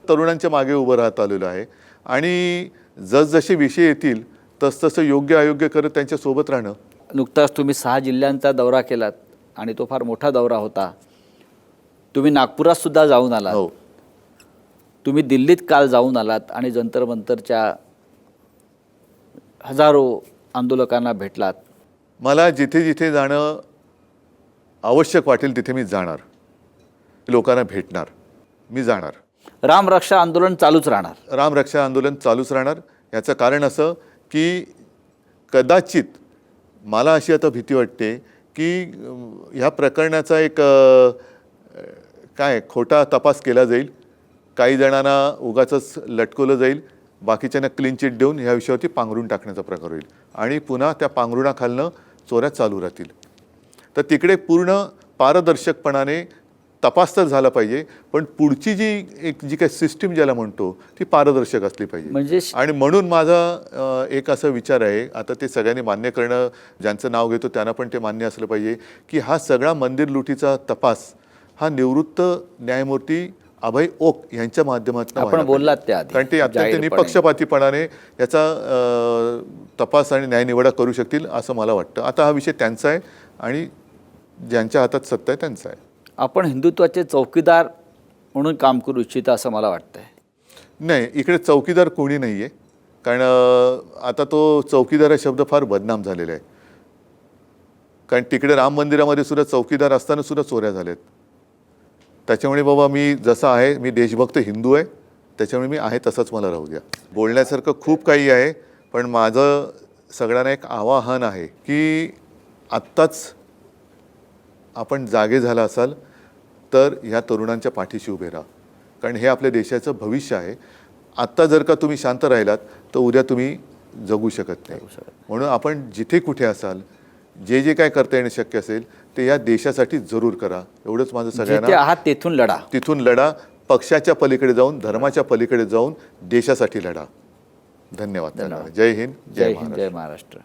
तरुणांच्या मागे उभं राहत आलेलं आहे आणि जसजसे विषय येतील तसतसं योग्य अयोग्य करत त्यांच्यासोबत राहणं. नुकताच तुम्ही 6 जिल्ह्यांचा दौरा केलात आणि तो फार मोठा दौरा होता. तुम्ही नागपुरात सुद्धा जाऊन आलात. हो. तुम्ही दिल्लीत काल जाऊन आलात आणि जंतर मंतरच्या हजारो आंदोलकांना भेटलात. मला जिथे जिथे जाणं आवश्यक वाटेल तिथे मी जाणार, लोकांना भेटणार, मी जाणार. रामरक्षा आंदोलन चालूच राहणार? रामरक्षा आंदोलन चालूच राहणार. याचं कारण असं की कदाचित मला अशी आता भीती वाटते की ह्या प्रकरणाचा एक खोटा तपास केला जाईल. काही जणांना उगाचच लटकवलं जाईल, बाकीच्यांना क्लीन चिट देऊन ह्या विषयावरती पांघरून टाकण्याचा प्रकार होईल आणि पुन्हा त्या पांघरुणाखालनं चोऱ्या चालू राहतील. तर तिकडे पूर्ण पारदर्शकपणाने तपास तर झाला पाहिजे, पण पुढची जी काही सिस्टीम ज्याला म्हणतो ती पारदर्शक असली पाहिजे. म्हणजे आणि म्हणून माझा एक असा विचार आहे, आता ते सगळ्यांनी मान्य करणं, ज्यांचं नाव घेतो त्यांना पण ते मान्य असलं पाहिजे की हा सगळा मंदिर लुटीचा तपास हा निवृत्त न्यायमूर्ती अभय ओक यांच्या माध्यमातून आपण बोललात त्या आधी, कारण ते अत्यंत निपक्षपातीपणाने याचा तपास आणि न्यायनिवाडा करू शकतील असं मला वाटतं. आता हा विषय त्यांचा आहे आणि ज्यांच्या हातात सत्ता आहे त्यांचा आहे. आपण हिंदुत्वाचे चौकीदार म्हणून काम करू इच्छिता असं मला वाटतंय. नाही, इकडे चौकीदार कोणी नाही आहे. कारण आता तो चौकीदार हा शब्द फार बदनाम झालेला आहे. कारण तिकडे राम मंदिरामध्ये सुद्धा चौकीदार असताना सुद्धा चोऱ्या झाल्यात. त्याच्यामुळे बाबा मी जसा आहे, मी देशभक्त हिंदू आहे, त्याच्यामुळे मी आहे तसंच मला राहू द्या. बोलण्यासारखं खूप काही आहे, पण माझं सगळ्यांना एक आवाहन आहे की आत्ताच आपण जागे झाला असाल तर ह्या तरुणांच्या पाठीशी उभे राहा. कारण हे आपल्या देशाचं भविष्य आहे. आत्ता जर का तुम्ही शांत राहिलात तर उद्या तुम्ही जगू शकत नाही. म्हणून आपण जिथे कुठे असाल, जे जे काय करता येणं शक्य असेल ते या देशासाठी जरूर करा. एवढंच माझं जिथे सगळ्यांना. आहात तेथून लढा. तिथून लढा, पक्षाच्या पलीकडे जाऊन, धर्माच्या पलीकडे जाऊन देशासाठी लढा. धन्यवाद. जय हिंद, जय हिंद, जय महाराष्ट्र.